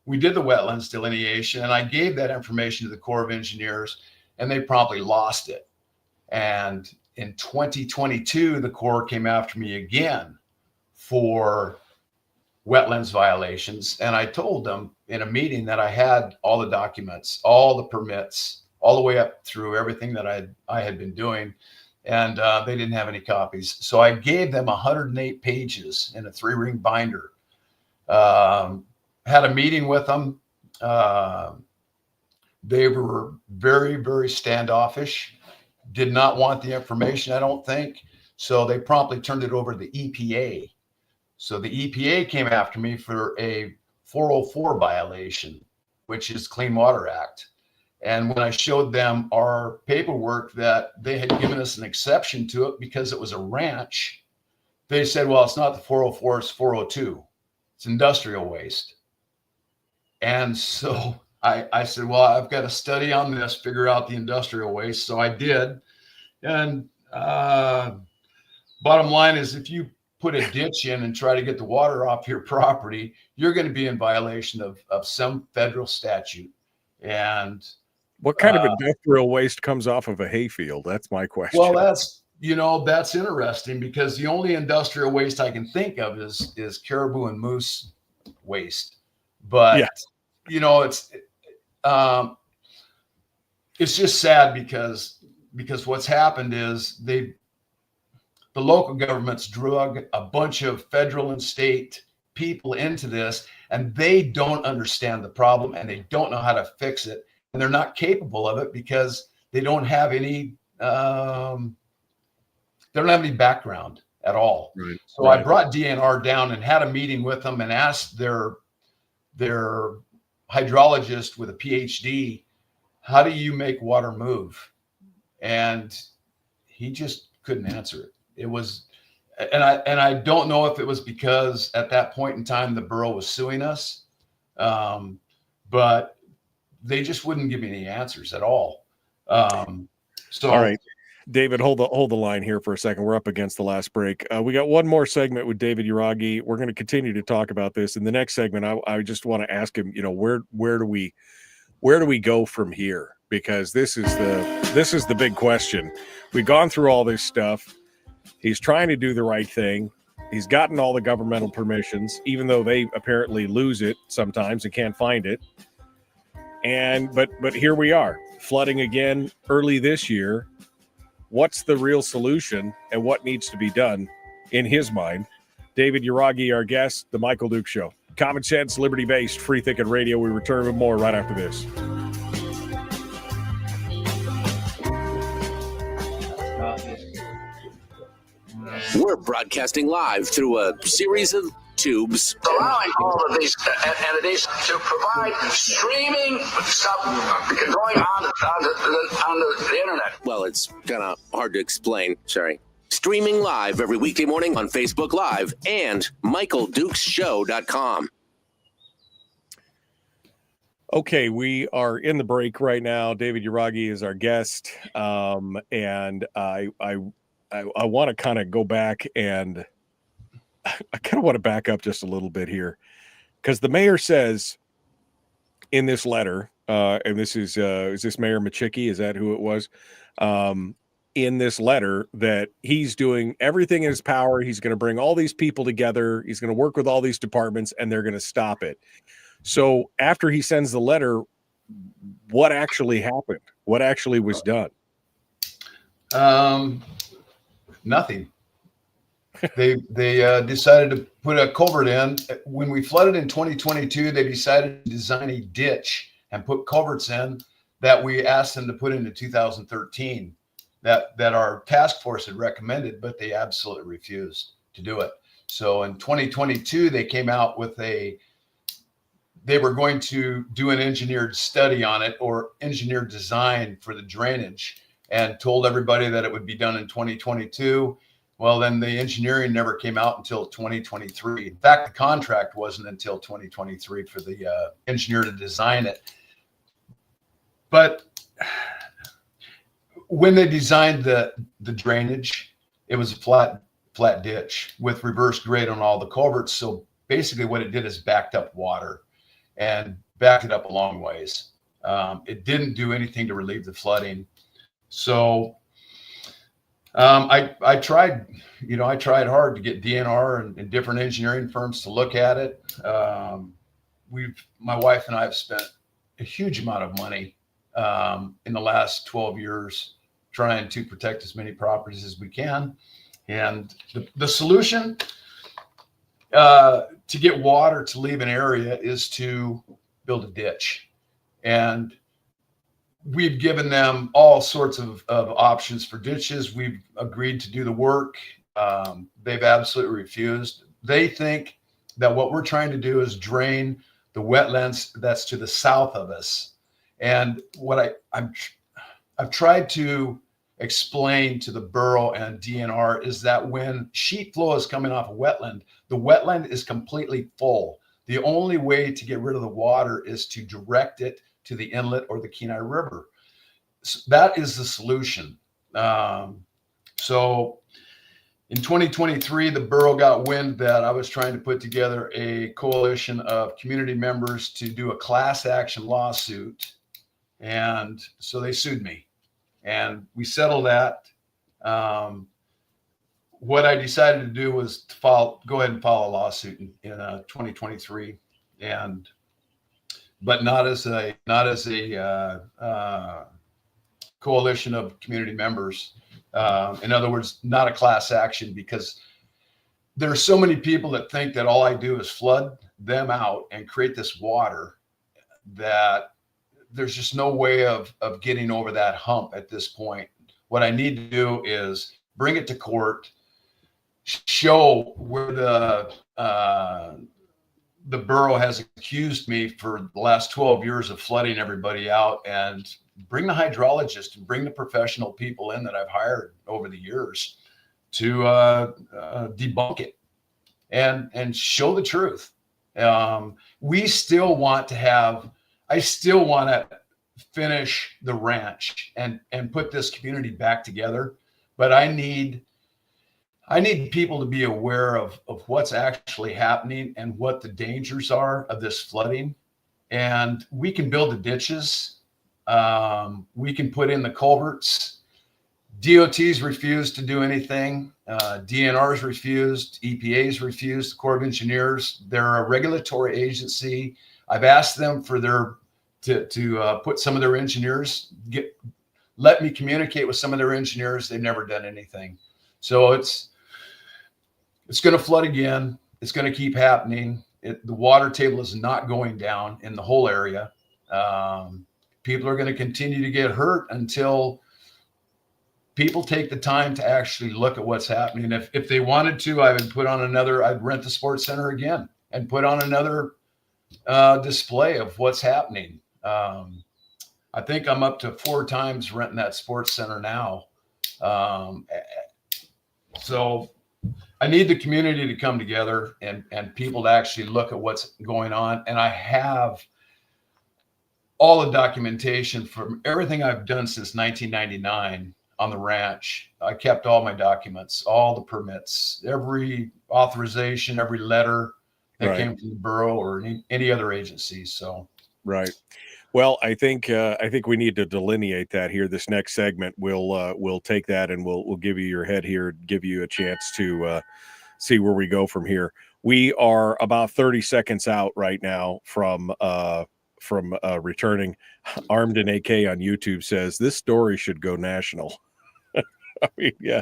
We did the wetlands delineation, and I gave that information to the Corps of Engineers, and they promptly lost it. And in 2022, the Corps came after me again for wetlands violations. And I told them in a meeting that I had all the documents, all the permits, all the way up through everything that I had been doing. And they didn't have any copies. So I gave them 108 pages in a 3-ring binder. Had a meeting with them. They were very, very standoffish, did not want the information, I don't think. So they promptly turned it over to the EPA. So the EPA came after me for a 404 violation, which is Clean Water Act. And when I showed them our paperwork that they had given us an exception to it because it was a ranch, they said, well, it's not the 404, it's 402. It's industrial waste. And so I said, well, I've got to study on this, figure out the industrial waste. So I did. And bottom line is, if you put a ditch in and try to get the water off your property, you're going to be in violation of some federal statute. And what kind of industrial waste comes off of a hayfield? That's my question. Well, that's interesting, because the only industrial waste I can think of is caribou and moose waste. But yeah. It's just sad because what's happened is the local governments drug a bunch of federal and state people into this, and they don't understand the problem and they don't know how to fix it, and they're not capable of it because they don't have any background at all. Right. So I brought DNR down and had a meeting with them and asked their hydrologist with a PhD, how do you make water move? And he just couldn't answer it. It was, and I don't know if it was because at that point in time the borough was suing us, but they just wouldn't give me any answers at all. So all right, David, hold the line here for a second. We're up against the last break. We got one more segment with David Yragui. We're going to continue to talk about this. In the next segment, I just want to ask him, where do we go from here? because this is the big question. We've gone through all this stuff. He's trying to do the right thing. He's gotten all the governmental permissions, even though they apparently lose it sometimes and can't find it. But here we are, flooding again early this year. What's the real solution and what needs to be done in his mind? David Yragui, our guest, The Michael Duke Show. Common sense, liberty-based, free-thinking radio. We return with more right after this. We're broadcasting live through a series of tubes. Allowing all of these entities to provide streaming stuff going on the internet. Well, it's kind of hard to explain. Sorry. Streaming live every weekday morning on Facebook Live and MichaelDukesShow.com. Okay, we are in the break right now. David Yragui is our guest, and I want to kind of go back and I kind of want to back up just a little bit here, because the mayor says in this letter, and this is this Mayor Machicki? Is that who it was? In this letter, that he's doing everything in his power. He's going to bring all these people together. He's going to work with all these departments, and they're going to stop it. So after he sends the letter, what actually happened? What actually was done? Nothing. They decided to put a culvert in. When we flooded in 2022, they decided to design a ditch and put culverts in that we asked them to put into 2013. That our task force had recommended, but they absolutely refused to do it. So in 2022, they came out with they were going to do an engineered study on it, or engineered design for the drainage, and told everybody that it would be done in 2022. Well, then the engineering never came out until 2023. In fact, the contract wasn't until 2023 for the engineer to design it. But when they designed the drainage, it was a flat ditch with reverse grade on all the culverts. So basically what it did is backed up water and backed it up a long ways. It didn't do anything to relieve the flooding. So I tried hard to get DNR and different engineering firms to look at it. My wife and I have spent a huge amount of money in the last 12 years trying to protect as many properties as we can. And the solution to get water to leave an area is to build a ditch. And we've given them all sorts of options for ditches. We've agreed to do the work. They've absolutely refused. They think that what we're trying to do is drain the wetlands that's to the south of us. And what I've tried to explain to the borough and DNR is that when sheet flow is coming off a wetland, the wetland is completely full. The only way to get rid of the water is to direct it to the inlet or the Kenai River. So that is the solution. So in 2023, the borough got wind that I was trying to put together a coalition of community members to do a class action lawsuit. And so they sued me and we settled that. What I decided to do was to go ahead and file a lawsuit in 2023, but not as a coalition of community members. In other words, not a class action, because there are so many people that think that all I do is flood them out and create this water, that there's just no way of getting over that hump at this point. What I need to do is bring it to court, show where the borough has accused me for the last 12 years of flooding everybody out, and bring the hydrologist and bring the professional people in that I've hired over the years to debunk it and show the truth. We still want to I still want to finish the ranch and put this community back together, but I need people to be aware of what's actually happening and what the dangers are of this flooding. And we can build the ditches, We can put in the culverts. DOT's refused to do anything. DNR's refused. EPA's refused. The Corps of Engineers, they're a regulatory agency. I've asked them for to put some of their engineers, let me communicate with some of their engineers. They've never done anything. So it's going to flood again. It's going to keep happening. The water table is not going down in the whole area. People are going to continue to get hurt until people take the time to actually look at what's happening. If they wanted to, I'd rent the sports center again and put on another display of what's happening. I think I'm up to 4 times renting that sports center now. So I need the community to come together and people to actually look at what's going on. And I have all the documentation from everything I've done since 1999 on the ranch. I kept all my documents, all the permits, every authorization, every letter that came from the borough or any other agency. So, right. Well, I think we need to delineate that here. This next segment, we'll take that and we'll give you your head here, give you a chance to see where we go from here. We are about 30 seconds out right now from returning. Armed in AK on YouTube says this story should go national. I mean, yeah.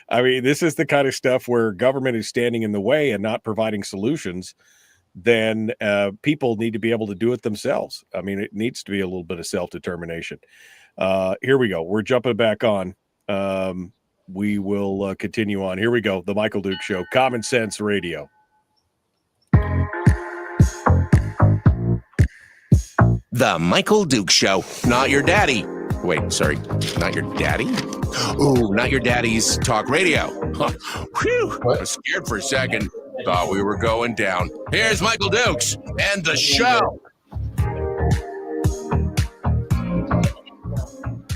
I mean, this is the kind of stuff where government is standing in the way and not providing solutions. Then people need to be able to do it themselves. I mean, it needs to be a little bit of self-determination. Here we go. We're jumping back on. We will continue on. Here we go. The Michael Duke Show, Common Sense Radio. The Michael Duke Show. Not your daddy. Wait, sorry. Not your daddy? Ooh, not your daddy's talk radio. Whew. I was scared for a second. Thought we were going down. Here's Michael Dukes and the show.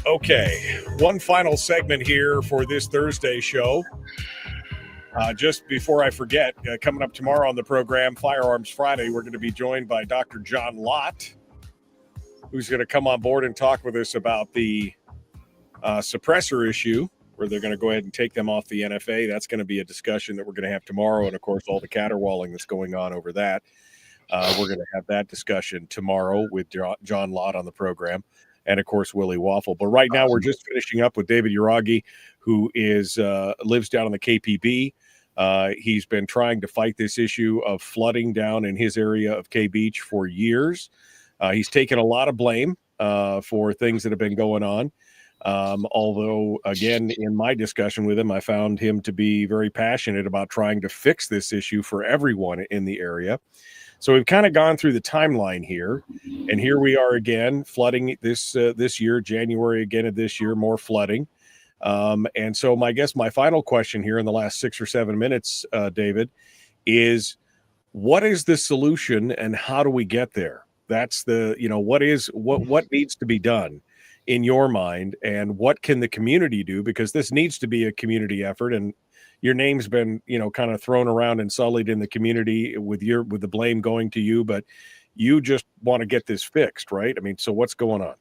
Okay, one final segment here for this Thursday show. Just before I forget, coming up tomorrow on the program, Firearms Friday, we're going to be joined by Dr. John Lott, who's going to come on board and talk with us about the suppressor issue, where they're going to go ahead and take them off the NFA. That's going to be a discussion that we're going to have tomorrow. And, of course, all the caterwauling that's going on over that. We're going to have that discussion tomorrow with John Lott on the program and, of course, Willie Waffle. But right now we're just finishing up with David Yragui, who lives down in the KPB. He's been trying to fight this issue of flooding down in his area of K Beach for years. He's taken a lot of blame for things that have been going on. Although, again, in my discussion with him, I found him to be very passionate about trying to fix this issue for everyone in the area. So we've kind of gone through the timeline here, and here we are again, flooding this year, January again of this year, more flooding. And so my final question here in the last 6 or 7 minutes, David, is what is the solution and how do we get there? That's what needs to be done in your mind, and what can the community do? Because this needs to be a community effort, and your name's been, kind of thrown around and sullied in the community with the blame going to you, but you just want to get this fixed, right? I mean, so what's going on?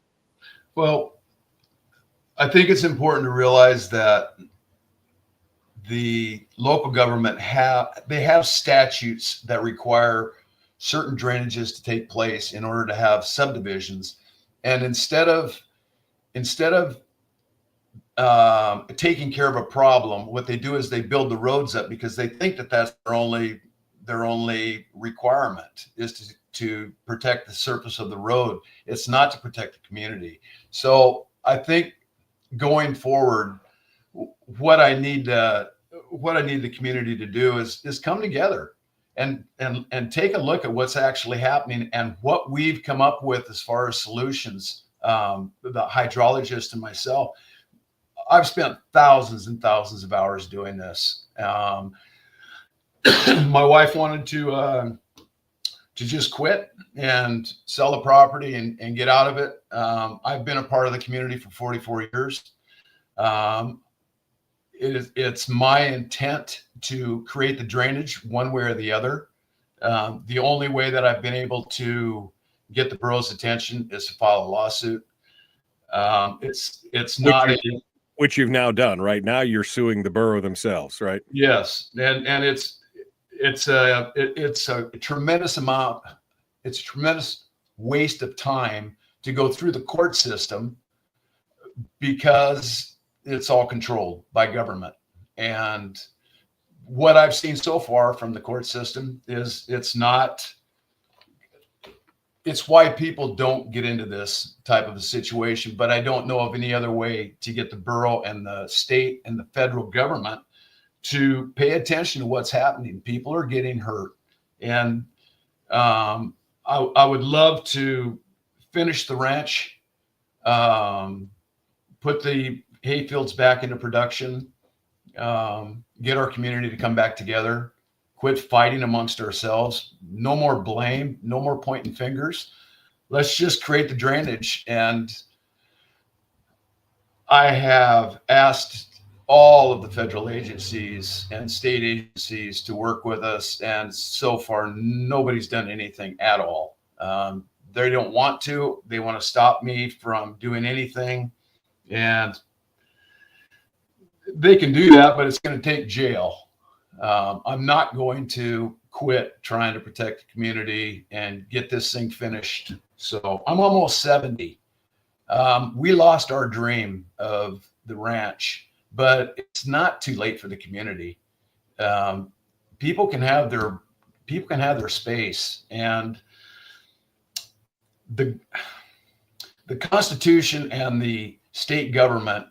Well, I think it's important to realize that the local government have statutes that require certain drainages to take place in order to have subdivisions. And instead of taking care of a problem, what they do is they build the roads up because they think that that's their only requirement is to protect the surface of the road. It's not to protect the community. So I think going forward, what I need the community to do is come together and take a look at what's actually happening and what we've come up with as far as solutions. The hydrologist and myself, I've spent thousands and thousands of hours doing this. My wife wanted to just quit and sell the property and get out of it. I've been a part of the community for 44 years. It's my intent to create the drainage one way or the other. The only way that I've been able to get the borough's attention is to file a lawsuit. It's not which you've now done, right? Now you're suing the borough themselves, right? Yes, and it's a tremendous amount. It's a tremendous waste of time to go through the court system because it's all controlled by government. And what I've seen so far from the court system is it's why people don't get into this type of a situation. But I don't know of any other way to get the borough and the state and the federal government to pay attention to what's happening. People are getting hurt. And I would love to finish the ranch, put the hayfields back into production, get our community to come back together, quit fighting amongst ourselves. No more blame, no more pointing fingers. Let's just create the drainage. And I have asked all of the federal agencies and state agencies to work with us, and so far nobody's done anything at all. They don't want to. They want to stop me from doing anything, and they can do that, but it's going to take jail. I'm not going to quit trying to protect the community and get this thing finished. So I'm almost 70. We lost our dream of the ranch, but it's not too late for the community. People can have their space, and the Constitution and the state government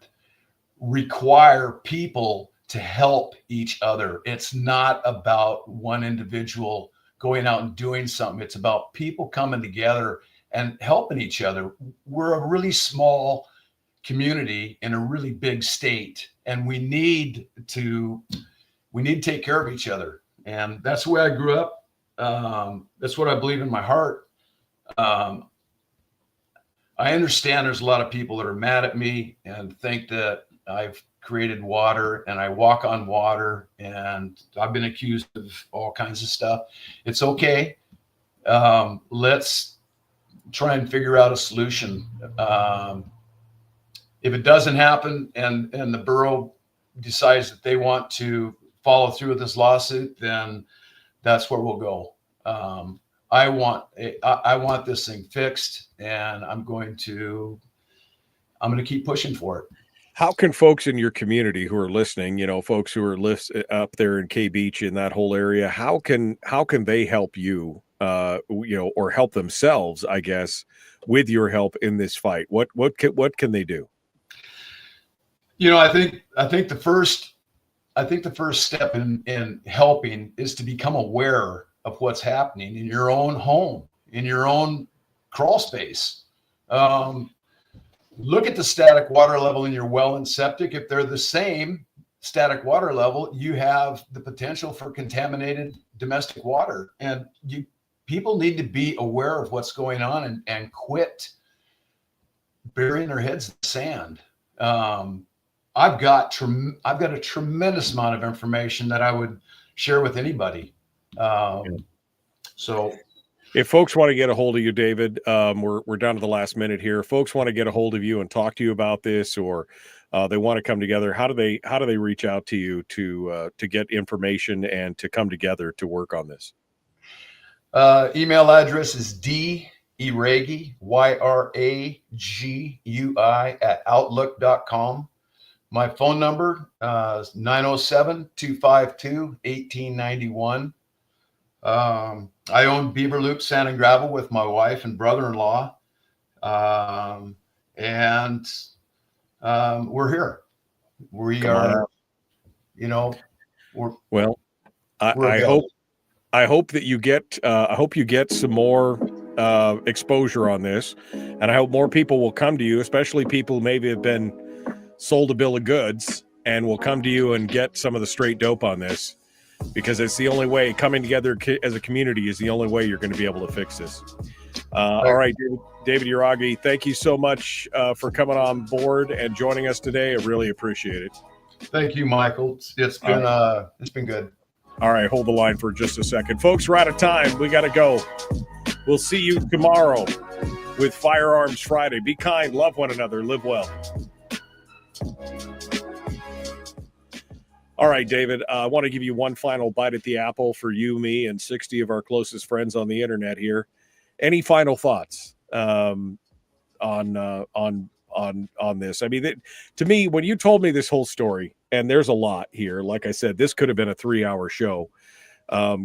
require people to help each other. It's not about one individual going out and doing something. It's about people coming together and helping each other. We're a really small community in a really big state, and we need to take care of each other. And that's the way I grew up. That's what I believe in my heart. I understand there's a lot of people that are mad at me and think that I've created water and I walk on water, and I've been accused of all kinds of stuff. It's okay. Let's try and figure out a solution. If it doesn't happen and the borough decides that they want to follow through with this lawsuit, then that's where we'll go. I want this thing fixed, and I'm going to keep pushing for it. How can folks in your community who are listening, folks who are up there in K Beach in that whole area, how can they help you, or help themselves, I guess, with your help in this fight? What can they do? I think the first step in helping is to become aware of what's happening in your own home, in your own crawl space. Look at the static water level in your well and septic. If they're the same static water level, you have the potential for contaminated domestic water. And people need to be aware of what's going on and quit burying their heads in the sand. I've got a tremendous amount of information that I would share with anybody. So if folks want to get a hold of you, David, we're down to the last minute here. If folks want to get a hold of you and talk to you about this, or they want to come together, how do they reach out to you to get information and to come together to work on this? Email address is Yragui, Yragui @outlook.com. My phone number is 907-252-1891. I own Beaver Loop Sand and Gravel with my wife and brother-in-law. And we're here. We are, I hope that you get, some more exposure on this, and I hope more people will come to you, especially people who maybe have been sold a bill of goods and will come to you and get some of the straight dope on this, because it's the only way. Coming together as a community is the only way you're going to be able to fix this. All right, David Yragui, thank you so much for coming on board and joining us today. I really appreciate it. Thank you, Michael. It's been good. All right, hold the line for just a second. Folks, we're out of time. We got to go. We'll see you tomorrow. with Firearms Friday. Be kind, love one another, live well. All right, David, I want to give you one final bite at the apple for you, me, and 60 of our closest friends on the internet here. Any final thoughts on this? I mean, to me, when you told me this whole story, and there's a lot here, like I said, this could have been a 3-hour show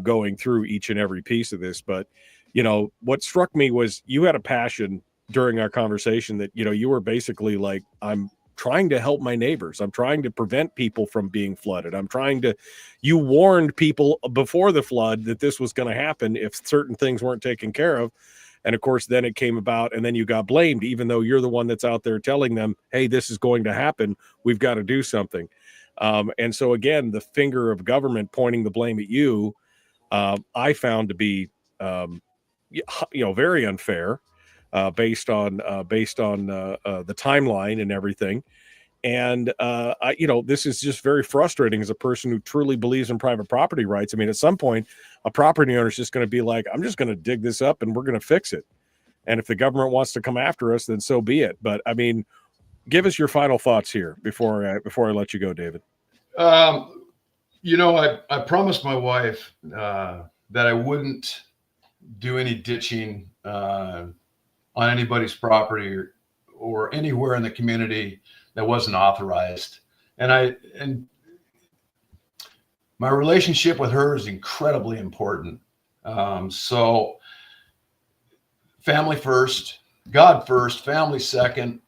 going through each and every piece of this. But, you know, what struck me was you had a passion during our conversation that, you know, you were basically like, I'm trying to help my neighbors. I'm trying to prevent people from being flooded. You warned people before the flood that this was going to happen if certain things weren't taken care of. And of course, then it came about, and then you got blamed, even though you're the one that's out there telling them, hey, this is going to happen. We've got to do something. And so again, the finger of government pointing the blame at you, I found to be, very unfair, based on the timeline and everything. And this is just very frustrating as a person who truly believes in private property rights. I mean, at some point, a property owner is just going to be like, I'm just going to dig this up and we're going to fix it. And if the government wants to come after us, then so be it. But I mean, give us your final thoughts here before I let you go, David. I promised my wife that I wouldn't do any ditching on anybody's property or anywhere in the community that wasn't authorized. And my relationship with her is incredibly important. So family first, God first, family second,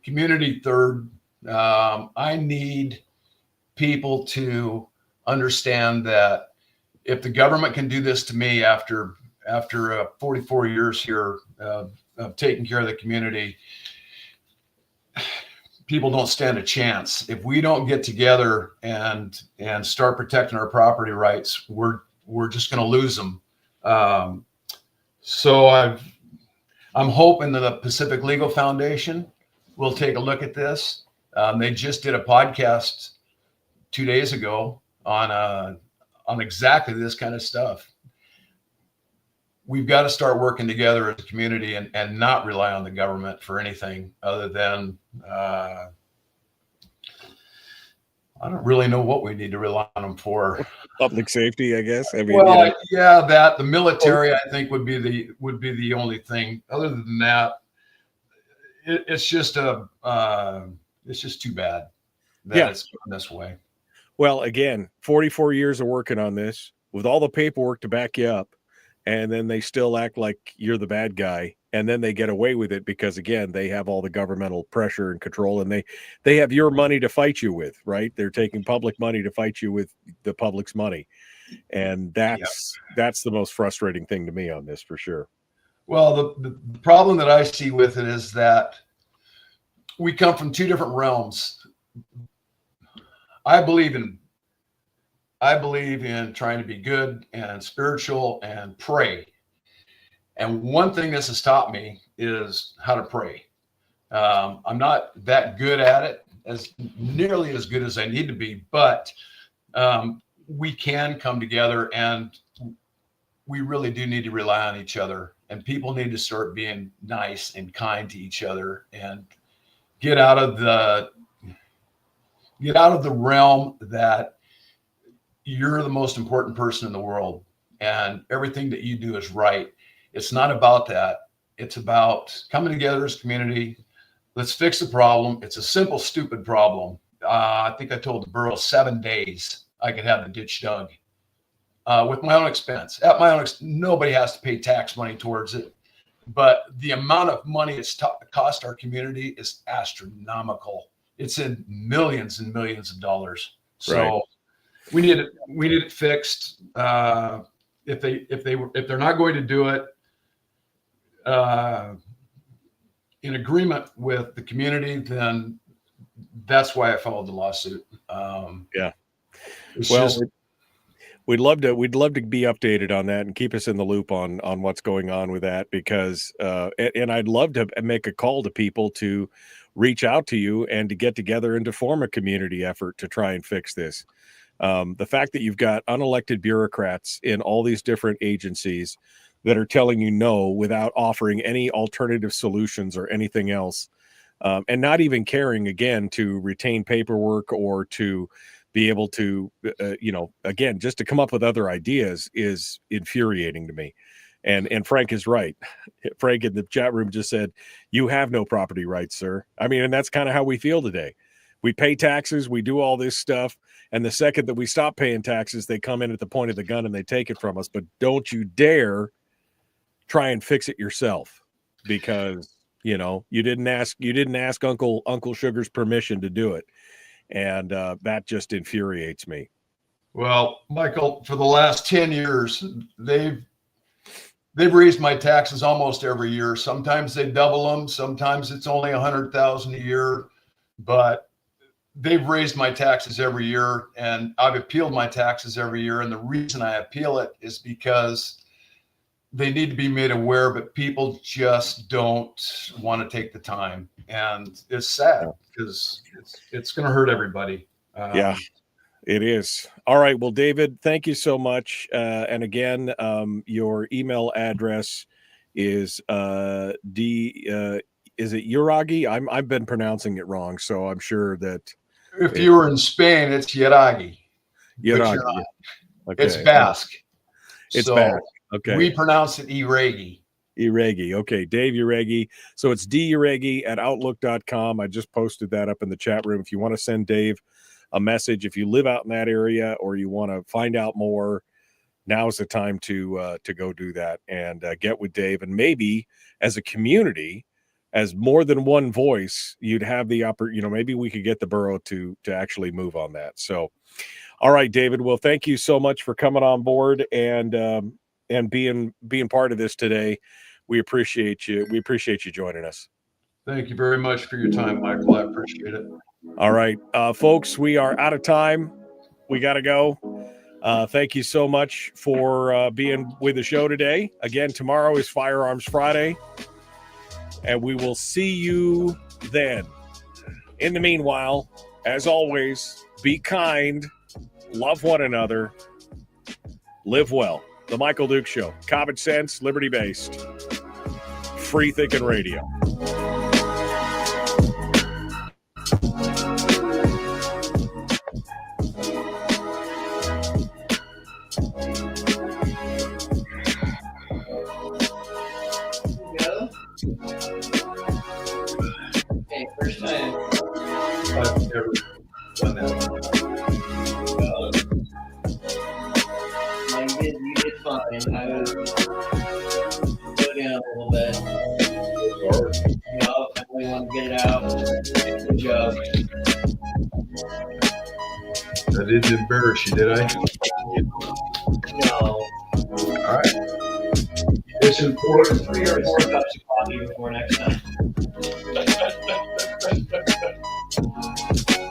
community third. I need people to understand that if the government can do this to me after 44 years here of taking care of the community, people don't stand a chance. If we don't get together and start protecting our property rights, we're just going to lose them. So I'm hoping that the Pacific Legal Foundation will take a look at this. They just did a podcast 2 days ago on exactly this kind of stuff. We've got to start working together as a community and not rely on the government for anything other than, I don't really know what we need to rely on them for. Public safety, I guess. I mean, that the military, I think would be the only thing. Other than that, it's just too bad that it's gone this way. Well, again, 44 years of working on this with all the paperwork to back you up. And then they still act like you're the bad guy. And then they get away with it because, again, they have all the governmental pressure and control, and they have your money to fight you with, right? They're taking public money to fight you with the public's money. And that's the most frustrating thing to me on this, for sure. Well, the problem that I see with it is that we come from two different realms. I believe in trying to be good and spiritual and pray. And one thing this has taught me is how to pray. I'm not that good at it, nearly as good as I need to be, but we can come together, and we really do need to rely on each other. And people need to start being nice and kind to each other and get out of the realm that you're the most important person in the world and everything that you do is right. It's not about that. It's about coming together as a community. Let's fix the problem. It's a simple, stupid problem. I think I told the borough 7 days I could have the ditch dug with my own expense. At my own expense. Nobody has to pay tax money towards it. But the amount of money it's cost our community is astronomical. It's in millions and millions of dollars. So right. We need it fixed. If they're not going to do it in agreement with the community, then that's why I filed the lawsuit. We'd love to be updated on that and keep us in the loop on what's going on with that, because and I'd love to make a call to people to reach out to you and to get together and to form a community effort to try and fix this. The fact that you've got unelected bureaucrats in all these different agencies that are telling you no without offering any alternative solutions or anything else. And not even caring, again, to retain paperwork or to be able to, again, just to come up with other ideas is infuriating to me. And Frank is right. Frank in the chat room just said, "You have no property rights, sir." I mean, and that's kind of how we feel today. We pay taxes, we do all this stuff, and the second that we stop paying taxes, they come in at the point of the gun and they take it from us. But don't you dare try and fix it yourself, because you didn't ask Uncle Sugar's permission to do it, and that just infuriates me. Well, Michael, for the last 10 years, they've raised my taxes almost every year. Sometimes they double them. Sometimes it's only $100,000 a year, but they've raised my taxes every year, and I've appealed my taxes every year. And the reason I appeal it is because they need to be made aware, but people just don't want to take the time. And it's sad because it's going to hurt everybody. Yeah, it is. All right. Well, David, thank you so much. And again, your email address is is it Yragui? I've been pronouncing it wrong, so I'm sure that if you were in Spain, it's Yragui. Yragui. Okay. It's Basque. It's so Basque. Okay. We pronounce it Yragui. Yragui. Okay. Dave Yragui. So it's dyragui@outlook.com. I just posted that up in the chat room. If you want to send Dave a message, if you live out in that area or you want to find out more, now's the time to go do that and get with Dave. And maybe as a community, as more than one voice, you'd have the maybe we could get the borough to actually move on that. So, all right, David. Well, thank you so much for coming on board and being part of this today. We appreciate you. We appreciate you joining us. Thank you very much for your time, Michael. I appreciate it. All right, folks, we are out of time. We got to go. Thank you so much for being with the show today. Again, tomorrow is Firearms Friday, and we will see you then. In the meanwhile, as always, be kind, love one another, live well. The Michael Duke Show. Common sense, liberty-based, free thinking radio. Hey, first time. I've never done that. You did fine. I would go down a little bit. I really want to get it out. Good job. I didn't embarrass you, did I? No. All right. It's important. 3 or 4 cups of coffee before next time.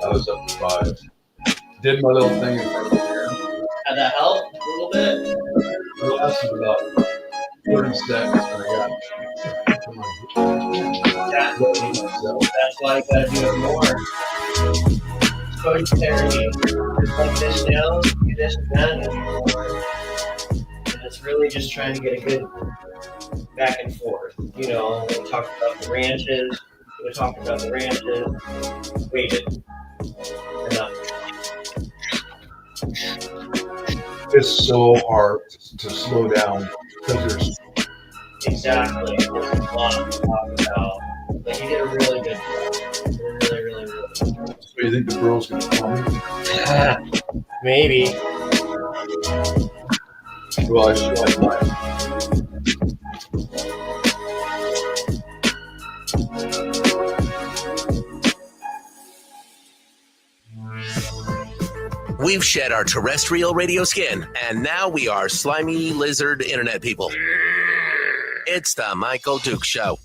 I was up to 5. Did my little thing in front of the mirror. Had that help a little bit? It lasted about 30 seconds when I got That's why you gotta do it more. Coach therapy. Just like this now, do this and that. And it's really just trying to get a good back and forth. We talked about the ranches. We talked about the ranches. Waited. Enough. It's so hard to slow down because there's Exactly. There's a lot to talk about. But you did a really good job. Really, really, really good job. So you think the girl's gonna call me? Maybe. Well, I should like mine. We've shed our terrestrial radio skin, and now we are slimy lizard internet people. It's the Michael Duke Show.